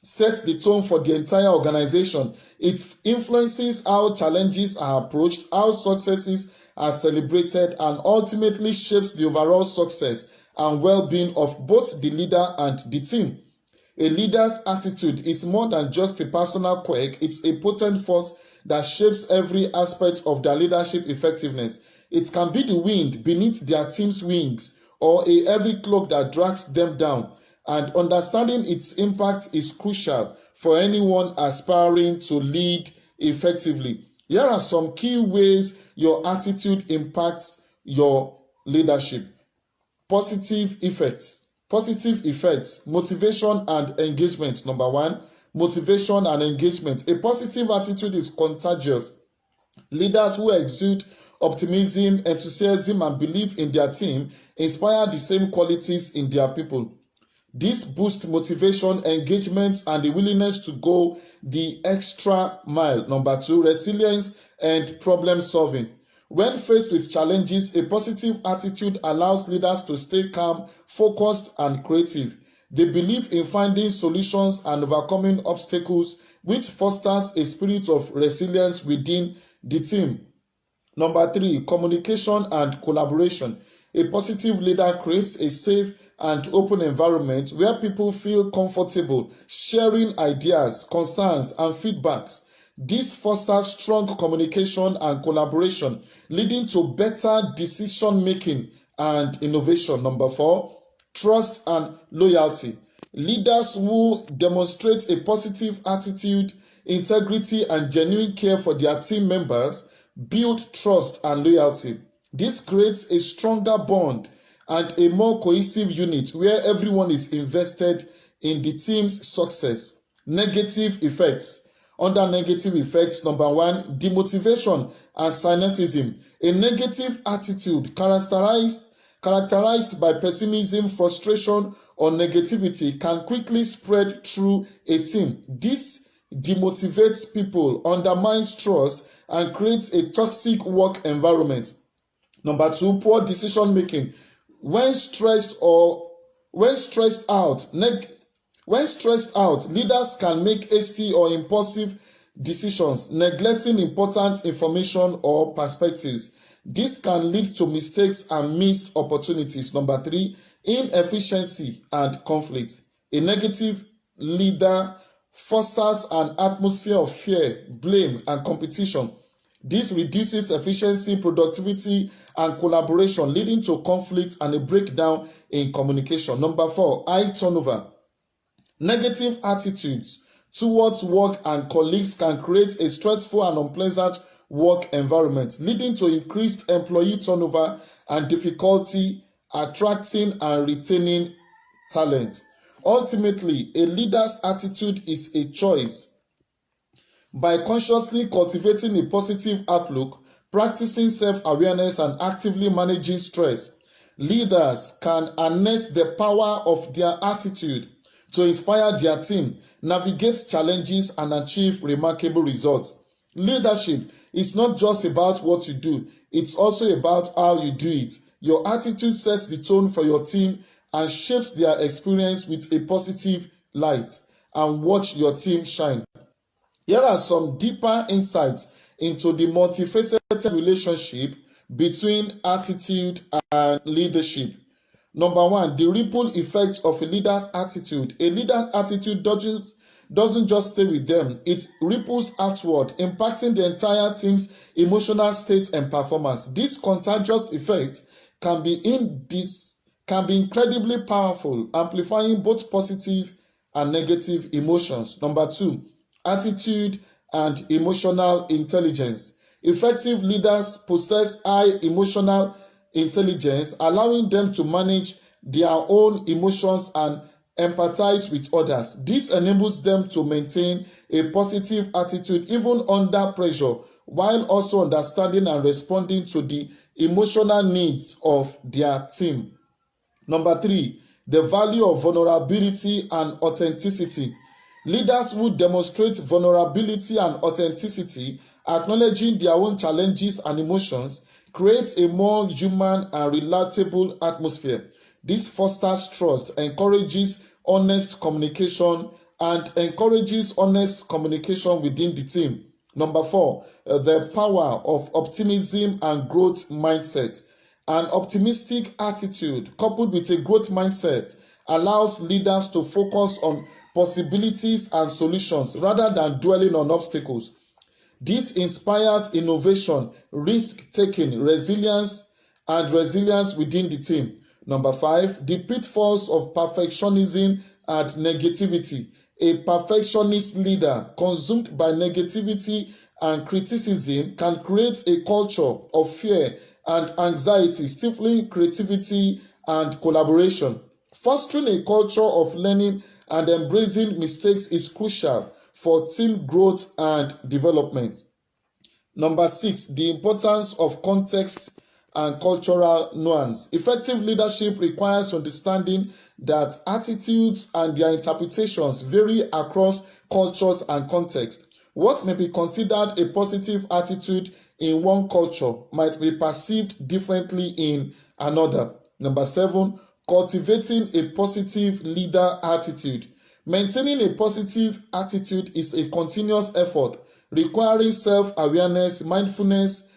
sets the tone for the entire organization. It influences how challenges are approached, how successes are celebrated, and ultimately shapes the overall success and well-being of both the leader and the team. A leader's attitude is more than just a personal quirk. It's a potent force that shapes every aspect of their leadership effectiveness. It can be the wind beneath their team's wings or a heavy cloak that drags them down, and understanding its impact is crucial for anyone aspiring to lead effectively. Here are some key ways your attitude impacts your leadership. Positive effects, motivation and engagement. Number 1, motivation and engagement. A positive attitude is contagious. Leaders who exude optimism, enthusiasm, and belief in their team inspire the same qualities in their people. This boosts motivation, engagement, and the willingness to go the extra mile. Number 2, resilience and problem solving. When faced with challenges, a positive attitude allows leaders to stay calm, focused, and creative. They believe in finding solutions and overcoming obstacles, which fosters a spirit of resilience within the team. Number 3, communication and collaboration. A positive leader creates a safe and open environment where people feel comfortable sharing ideas, concerns, and feedbacks. This fosters strong communication and collaboration, leading to better decision-making and innovation. Number 4, trust and loyalty. Leaders who demonstrate a positive attitude, integrity, and genuine care for their team members build trust and loyalty. This creates a stronger bond and a more cohesive unit where everyone is invested in the team's success. Negative effects. Under negative effects, number 1, demotivation and cynicism. A negative attitude characterized by pessimism, frustration, or negativity can quickly spread through a team. This demotivates people, undermines trust, and creates a toxic work environment. Number 2, poor decision making. When stressed out, leaders can make hasty or impulsive decisions, neglecting important information or perspectives. This can lead to mistakes and missed opportunities. Number 3, inefficiency and conflict. A negative leader fosters an atmosphere of fear, blame, and competition. This reduces efficiency, productivity, and collaboration, leading to conflict and a breakdown in communication. Number 4, high turnover. Negative attitudes towards work and colleagues can create a stressful and unpleasant work environment, leading to increased employee turnover and difficulty attracting and retaining talent. Ultimately, a leader's attitude is a choice. By consciously cultivating a positive outlook, practicing self-awareness, and actively managing stress, leaders can harness the power of their attitude to inspire their team, navigate challenges, and achieve remarkable results. Leadership is not just about what you do, it's also about how you do it. Your attitude sets the tone for your team and shapes their experience with a positive light. And watch your team shine. Here are some deeper insights into the multifaceted relationship between attitude and leadership. Number one, the ripple effect of a leader's attitude. A leader's attitude doesn't just stay with them, it ripples outward, impacting the entire team's emotional state and performance. This contagious effect can be incredibly powerful, amplifying both positive and negative emotions. Number two, attitude and emotional intelligence. Effective leaders possess high emotional intelligence, allowing them to manage their own emotions and empathize with others. This enables them to maintain a positive attitude even under pressure, while also understanding and responding to the emotional needs of their team. Number three, the value of vulnerability and authenticity. Leaders who demonstrate vulnerability and authenticity, acknowledging their own challenges and emotions, create a more human and relatable atmosphere. This fosters trust, encourages honest communication within the team. Number four, the power of optimism and growth mindset. An optimistic attitude coupled with a growth mindset allows leaders to focus on possibilities and solutions rather than dwelling on obstacles. This inspires innovation, risk-taking, resilience within the team. Number five, the pitfalls of perfectionism and negativity. A perfectionist leader consumed by negativity and criticism can create a culture of fear and anxiety, stifling creativity and collaboration. Fostering a culture of learning and embracing mistakes is crucial for team growth and development. Number six, the importance of context and cultural nuance. Effective leadership requires understanding that attitudes and their interpretations vary across cultures and contexts. What may be considered a positive attitude in one culture might be perceived differently in another. Number seven, cultivating a positive leader attitude. Maintaining a positive attitude is a continuous effort requiring self-awareness, mindfulness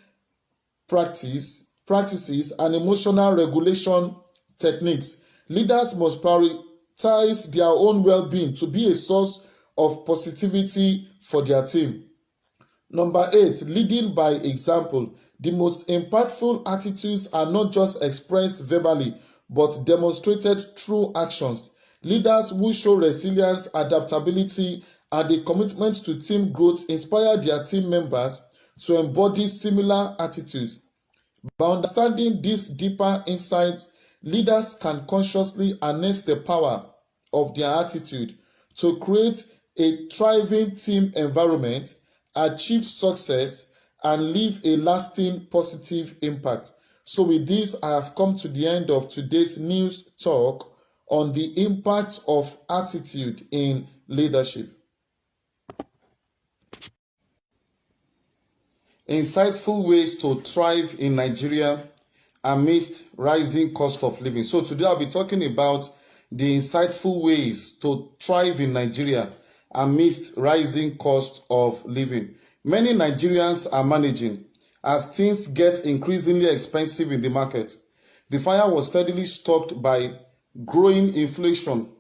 practices, and emotional regulation techniques. Leaders must prioritize their own well-being to be a source of positivity for their team. Number eight, leading by example. The most impactful attitudes are not just expressed verbally, but demonstrated through actions. Leaders who show resilience, adaptability, and a commitment to team growth inspire their team members to embody similar attitudes. By understanding these deeper insights, leaders can consciously harness the power of their attitude to create a thriving team environment, achieve success, and leave a lasting positive impact. So with this, I have come to the end of today's news talk on the impact of attitude in leadership. Insightful ways to thrive in Nigeria amidst rising cost of living. So today I'll be talking about the insightful ways to thrive in Nigeria amidst rising cost of living. Many Nigerians are managing as things get increasingly expensive in the market. The fire was steadily stoked by growing inflation,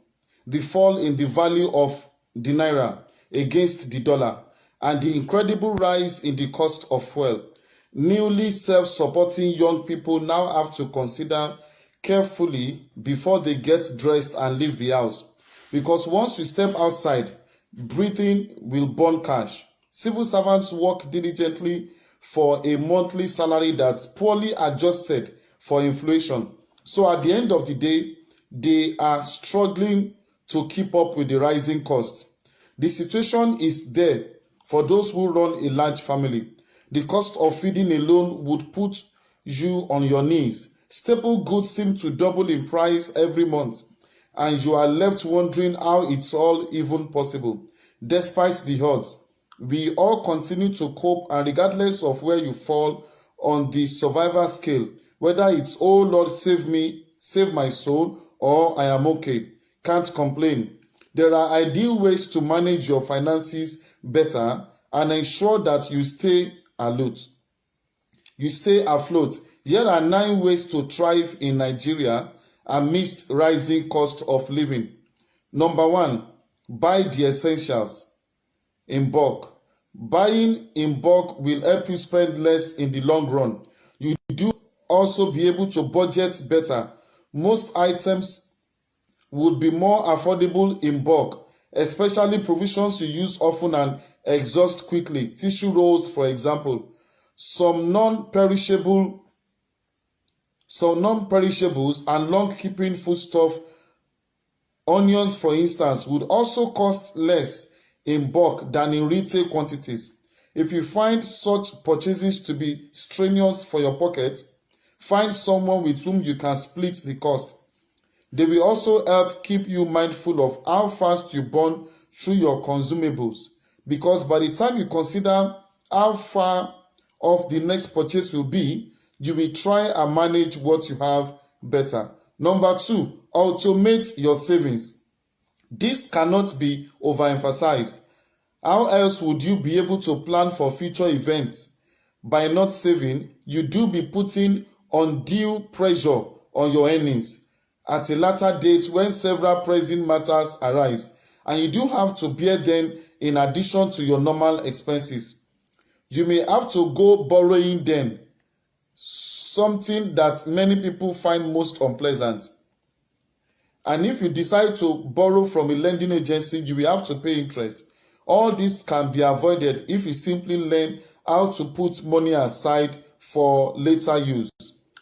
the fall in the value of the naira against the dollar, and the incredible rise in the cost of fuel. Newly self-supporting young people now have to consider carefully before they get dressed and leave the house, because once you step outside, breathing will burn cash. Civil servants work diligently for a monthly salary that's poorly adjusted for inflation. So at the end of the day, they are struggling to keep up with the rising cost. The situation is there for those who run a large family. The cost of feeding alone would put you on your knees. Staple goods seem to double in price every month, and you are left wondering how it's all even possible. Despite the odds, we all continue to cope, and regardless of where you fall on the survival scale, whether it's "Oh Lord, save me, save my soul," or "I am okay," can't complain. There are ideal ways to manage your finances better and ensure that you stay alert. You stay afloat. Here are 9 ways to thrive in Nigeria amidst rising cost of living. Number 1, buy the essentials in bulk. Buying in bulk will help you spend less in the long run. You do also be able to budget better. Most items would be more affordable in bulk, especially provisions you use often and exhaust quickly. Tissue rolls, for example. Some non-perishables and long-keeping foodstuff, onions for instance, would also cost less in bulk than in retail quantities. If you find such purchases to be strenuous for your pocket, find someone with whom you can split the cost. They will also help keep you mindful of how fast you burn through your consumables, because by the time you consider how far off the next purchase will be, you will try and manage what you have better. Number 2, automate your savings. This cannot be overemphasized. How else would you be able to plan for future events? By not saving, you do be putting undue pressure on your earnings at a later date when several pressing matters arise, and you do have to bear them in addition to your normal expenses. You may have to go borrowing then, something that many people find most unpleasant. And if you decide to borrow from a lending agency, you will have to pay interest. All this can be avoided if you simply learn how to put money aside for later use.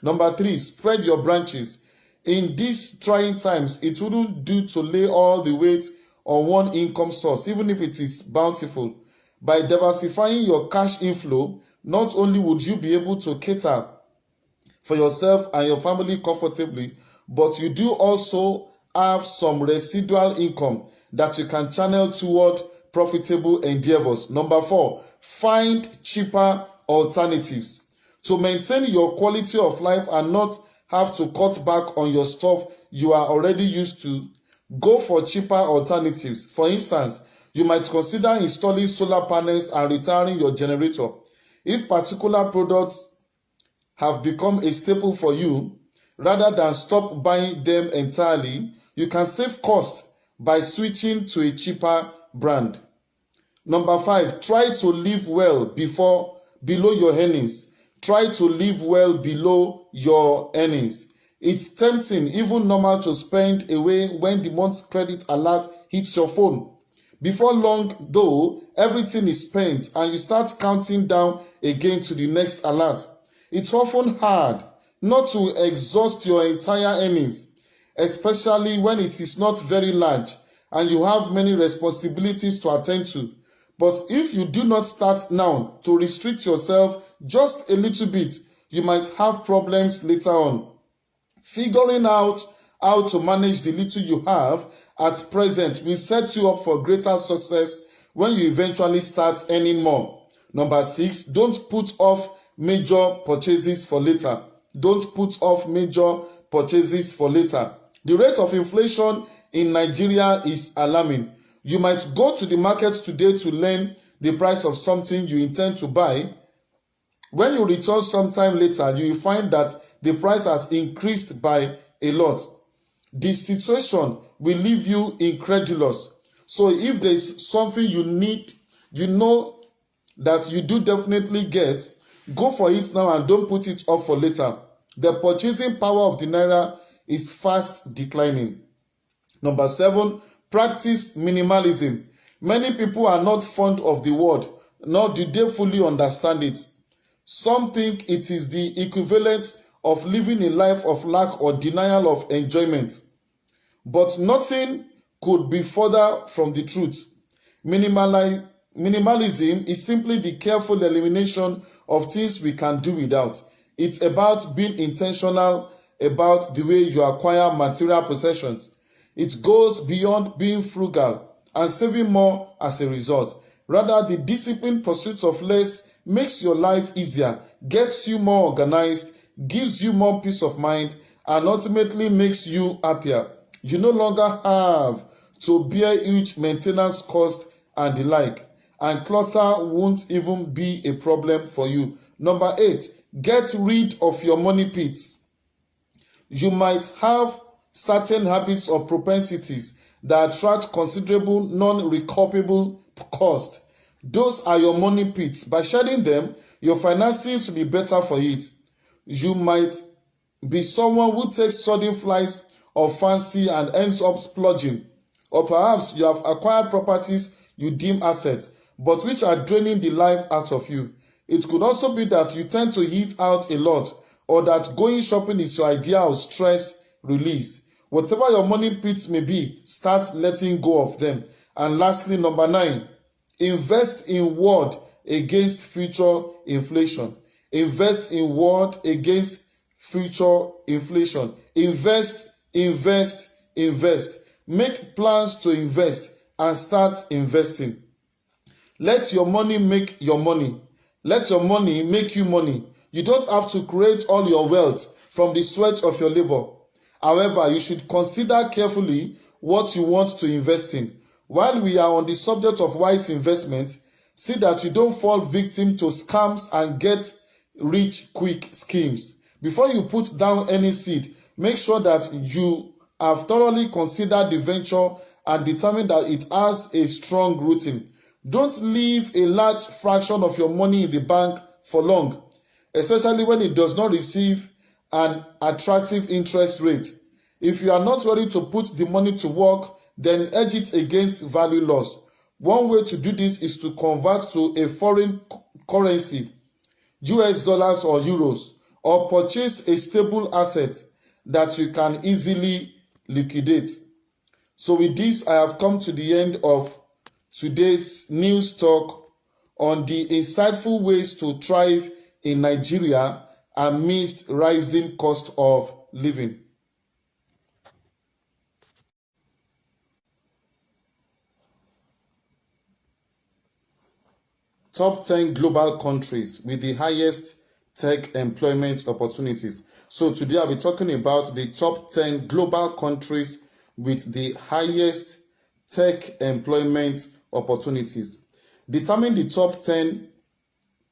Number 3, spread your branches. In these trying times, it wouldn't do to lay all the weight on one income source, even if it is bountiful. By diversifying your cash inflow, not only would you be able to cater for yourself and your family comfortably, but you do also have some residual income that you can channel toward profitable endeavors. Number 4, find cheaper alternatives. To maintain your quality of life and not have to cut back on your stuff you are already used to, go for cheaper alternatives. For instance, you might consider installing solar panels and retiring your generator. If particular products have become a staple for you, rather than stop buying them entirely, you can save cost by switching to a cheaper brand. Number 5, try to live well below your earnings. Try to live well below your earnings. It's tempting, even normal, to spend away when the month's credit alert hits your phone. Before long, though, everything is spent and you start counting down again to the next alert. It's often hard not to exhaust your entire earnings, especially when it is not very large and you have many responsibilities to attend to. But if you do not start now to restrict yourself just a little bit, you might have problems later on. Figuring out how to manage the little you have at present will set you up for greater success when you eventually start earning more. Number 6, don't put off major purchases for later. Don't put off major purchases for later. The rate of inflation in Nigeria is alarming. You might go to the market today to learn the price of something you intend to buy. When you return sometime later, you will find that the price has increased by a lot. This situation will leave you incredulous. So if there is something you need, you know that you do definitely get, go for it now and don't put it off for later. The purchasing power of the naira is fast declining. Number 7, practice minimalism. Many people are not fond of the word, nor do they fully understand it. Some think it is the equivalent of living a life of lack or denial of enjoyment. But nothing could be further from the truth. Minimalism is simply the careful elimination of things we can do without. It's about being intentional about the way you acquire material possessions. It goes beyond being frugal and saving more as a result. Rather, the disciplined pursuit of less makes your life easier, gets you more organized, gives you more peace of mind, and ultimately makes you happier. You no longer have to bear huge maintenance costs and the like. and clutter won't even be a problem for you. Number 8, get rid of your money pits. You might have certain habits or propensities that attract considerable non-recoverable cost. Those are your money pits. By shedding them, your finances will be better for it. You might be someone who takes sudden flights of fancy and ends up splurging. Or perhaps you have acquired properties you deem assets, but which are draining the life out of you. It could also be that you tend to eat out a lot, or that going shopping is your idea of stress release. Whatever your money pits may be, start letting go of them. And lastly, number 9, invest in word against future inflation. Invest in word against future inflation. Invest, invest, invest. Make plans to invest and start investing. Let your money make your money. Let your money make you money. You don't have to create all your wealth from the sweat of your labor. However, you should consider carefully what you want to invest in. While we are on the subject of wise investments, see that you don't fall victim to scams and get rich quick schemes. Before you put down any seed, make sure that you have thoroughly considered the venture and determined that it has a strong rooting. Don't leave a large fraction of your money in the bank for long, especially when it does not receive an attractive interest rate. If you are not ready to put the money to work, then hedge it against value loss. One way to do this is to convert to a foreign currency, US dollars or euros, or purchase a stable asset that you can easily liquidate. So with this, I have come to the end of today's news talk on the insightful ways to thrive in Nigeria amidst rising cost of living. Top 10 global countries with the highest tech employment opportunities. So today I'll be talking about the top 10 global countries with the highest tech employment opportunities. Determine the top 10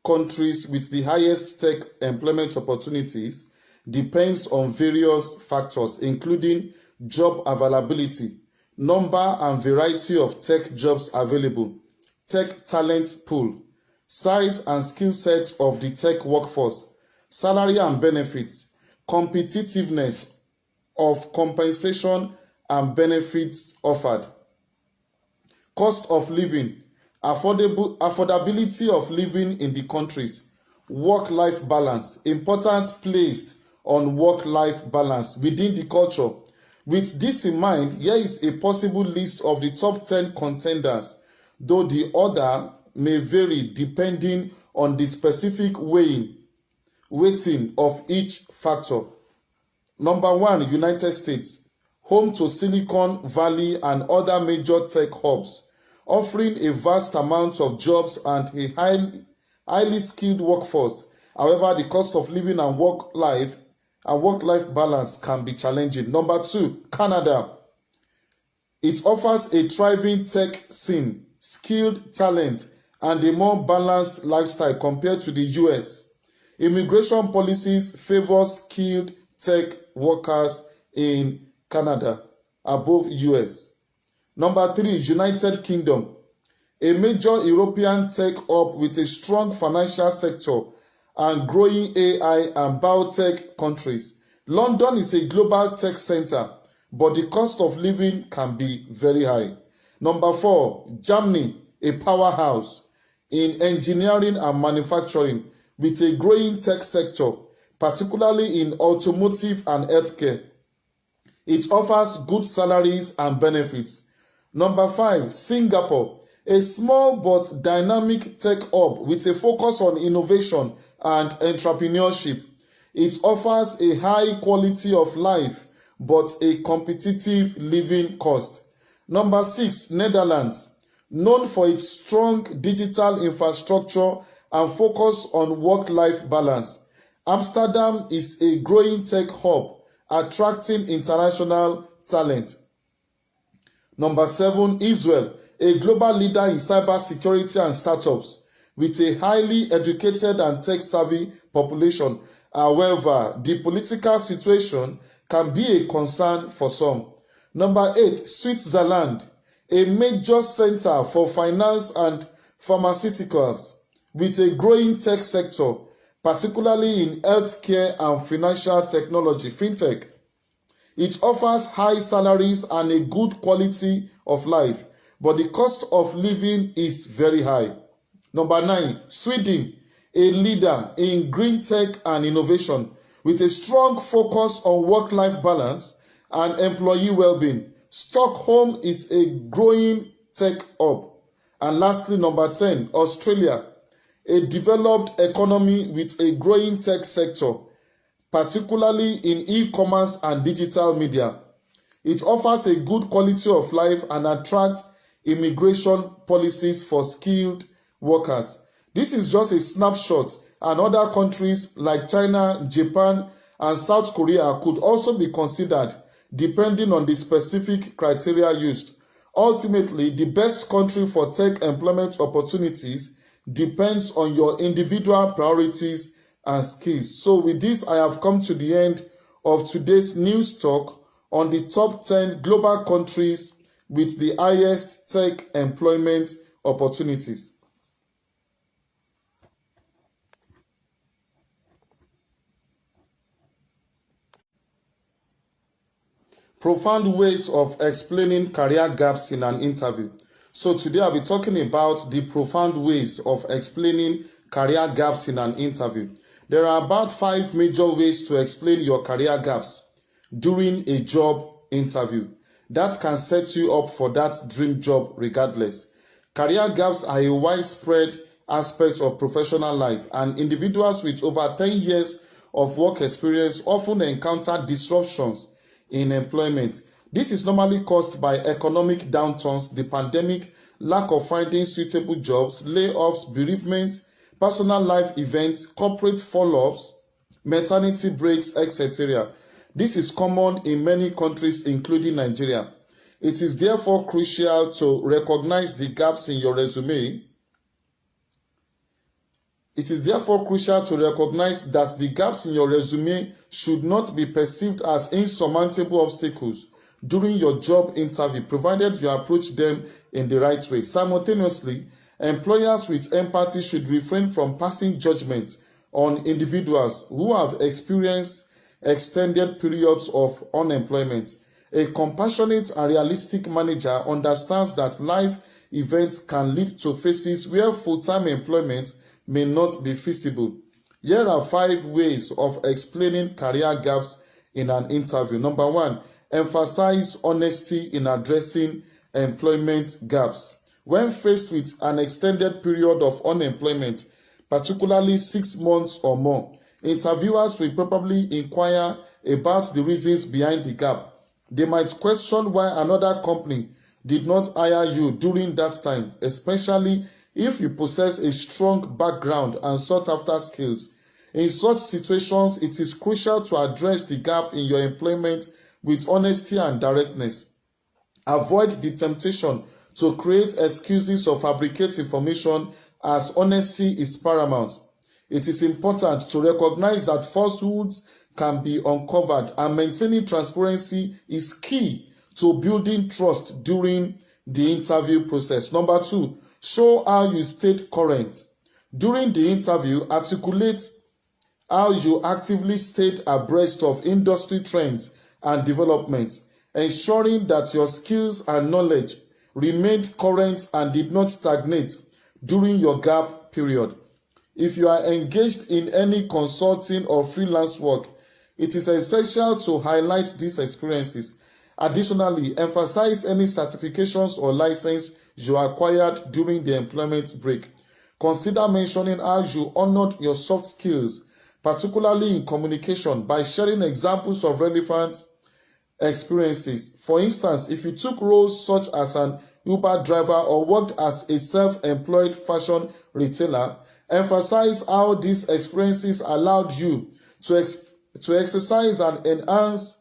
countries with the highest tech employment opportunities depends on various factors, including job availability, number and variety of tech jobs available, tech talent pool, size and skill set of the tech workforce, salary and benefits, competitiveness of compensation and benefits offered, cost of living, affordability of living in the countries, work-life balance, importance placed on work-life balance within the culture. With this in mind, here is a possible list of the top 10 contenders, though the order may vary depending on the specific weighting of each factor. Number 1, United States, home to Silicon Valley and other major tech hubs, offering a vast amount of jobs and a highly skilled workforce. However, the cost of living and work-life balance can be challenging. Number 2, Canada. It offers a thriving tech scene, skilled talent, and a more balanced lifestyle compared to the US. Immigration policies favor skilled tech workers in Canada above US. Number 3, United Kingdom, a major European tech hub with a strong financial sector and growing AI and biotech countries. London is a global tech center, but the cost of living can be very high. Number 4, Germany, a powerhouse in engineering and manufacturing with a growing tech sector, particularly in automotive and healthcare. It offers good salaries and benefits. Number 5, Singapore, a small but dynamic tech hub with a focus on innovation and entrepreneurship. It offers a high quality of life but a competitive living cost. Number 6, Netherlands, known for its strong digital infrastructure and focus on work-life balance. Amsterdam is a growing tech hub, attracting international talent. Number 7, Israel, a global leader in cybersecurity and startups, with a highly educated and tech-savvy population. However, the political situation can be a concern for some. Number 8, Switzerland, a major center for finance and pharmaceuticals, with a growing tech sector, particularly in healthcare and financial technology, fintech. It offers high salaries and a good quality of life, but the cost of living is very high. Number 9, Sweden, a leader in green tech and innovation, with a strong focus on work-life balance and employee well-being. Stockholm is a growing tech hub. And lastly, number 10, Australia, a developed economy with a growing tech sector, particularly in e-commerce and digital media. It offers a good quality of life and attracts immigration policies for skilled workers. This is just a snapshot, and other countries like China, Japan, and South Korea could also be considered depending on the specific criteria used. Ultimately, the best country for tech employment opportunities depends on your individual priorities and skills. So with this, I have come to the end of today's news talk on the top 10 global countries with the highest tech employment opportunities. Profound ways of explaining career gaps in an interview. So today I'll be talking about the profound ways of explaining career gaps in an interview. There are about 5 major ways to explain your career gaps during a job interview that can set you up for that dream job regardless. Career gaps are a widespread aspect of professional life, and individuals with over 10 years of work experience often encounter disruptions in employment. This is normally caused by economic downturns, the pandemic, lack of finding suitable jobs, layoffs, bereavement, personal life events, corporate follow-ups, maternity breaks, etc. This is common in many countries, including Nigeria. It is therefore crucial to recognize the gaps in your resume. It is therefore crucial to recognize that the gaps in your resume should not be perceived as insurmountable obstacles during your job interview, provided you approach them in the right way. Simultaneously, employers with empathy should refrain from passing judgment on individuals who have experienced extended periods of unemployment. A compassionate and realistic manager understands that life events can lead to phases where full-time employment may not be feasible. Here are 5 ways of explaining career gaps in an interview. Number 1, emphasize honesty in addressing employment gaps. When faced with an extended period of unemployment, particularly 6 months or more, interviewers will probably inquire about the reasons behind the gap. They might question why another company did not hire you during that time, especially if you possess a strong background and sought-after skills. In such situations, it is crucial to address the gap in your employment with honesty and directness. Avoid the temptation to create excuses or fabricate information, as honesty is paramount. It is important to recognize that falsehoods can be uncovered, and maintaining transparency is key to building trust during the interview process. Number 2, show how you stayed current. During the interview, articulate how you actively stayed abreast of industry trends and developments, ensuring that your skills and knowledge remained current and did not stagnate during your gap period. If you are engaged in any consulting or freelance work, it is essential to highlight these experiences. Additionally, emphasize any certifications or license you acquired during the employment break. Consider mentioning how you honored your soft skills, particularly in communication, by sharing examples of relevant experiences. For instance, if you took roles such as an Uber driver or worked as a self-employed fashion retailer, emphasize how these experiences allowed you to exercise and enhance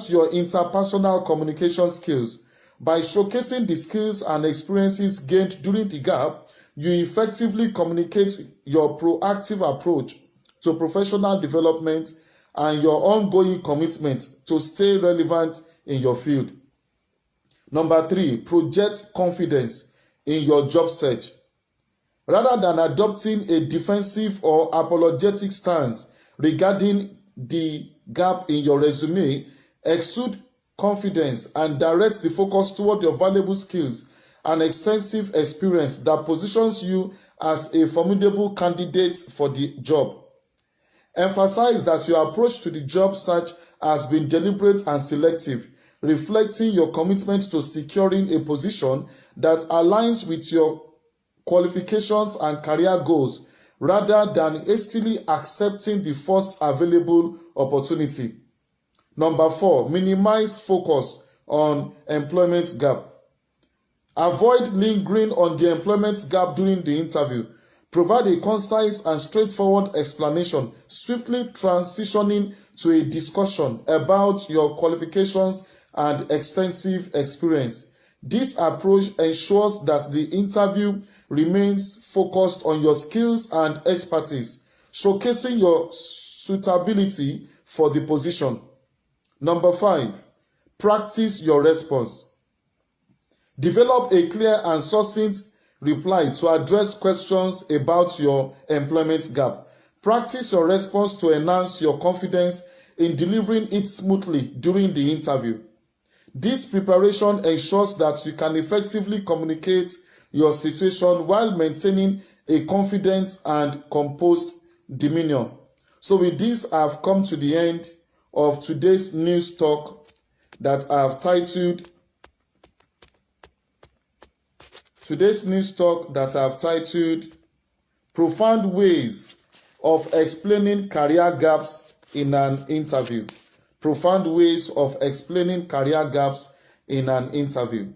your interpersonal communication skills. By showcasing the skills and experiences gained during the gap, you effectively communicate your proactive approach to professional development and your ongoing commitment to stay relevant in your field. Number 3, project confidence in your job search. Rather than adopting a defensive or apologetic stance regarding the gap in your resume, exude confidence and direct the focus toward your valuable skills and extensive experience that positions you as a formidable candidate for the job. Emphasize that your approach to the job search has been deliberate and selective, reflecting your commitment to securing a position that aligns with your qualifications and career goals rather than hastily accepting the first available opportunity. Number 4, minimize focus on employment gap. Avoid lingering on the employment gap during the interview. Provide a concise and straightforward explanation, swiftly transitioning to a discussion about your qualifications and extensive experience. This approach ensures that the interview remains focused on your skills and expertise, showcasing your suitability for the position. Number 5, practice your response. Develop a clear and succinct reply to address questions about your employment gap. Practice your response to enhance your confidence in delivering it smoothly during the interview. This preparation ensures that you can effectively communicate your situation while maintaining a confident and composed demeanor. So with this, I've come to the end of today's news talk that I've titled Profound Ways of Explaining Career Gaps in an Interview. Profound ways of explaining career gaps in an interview.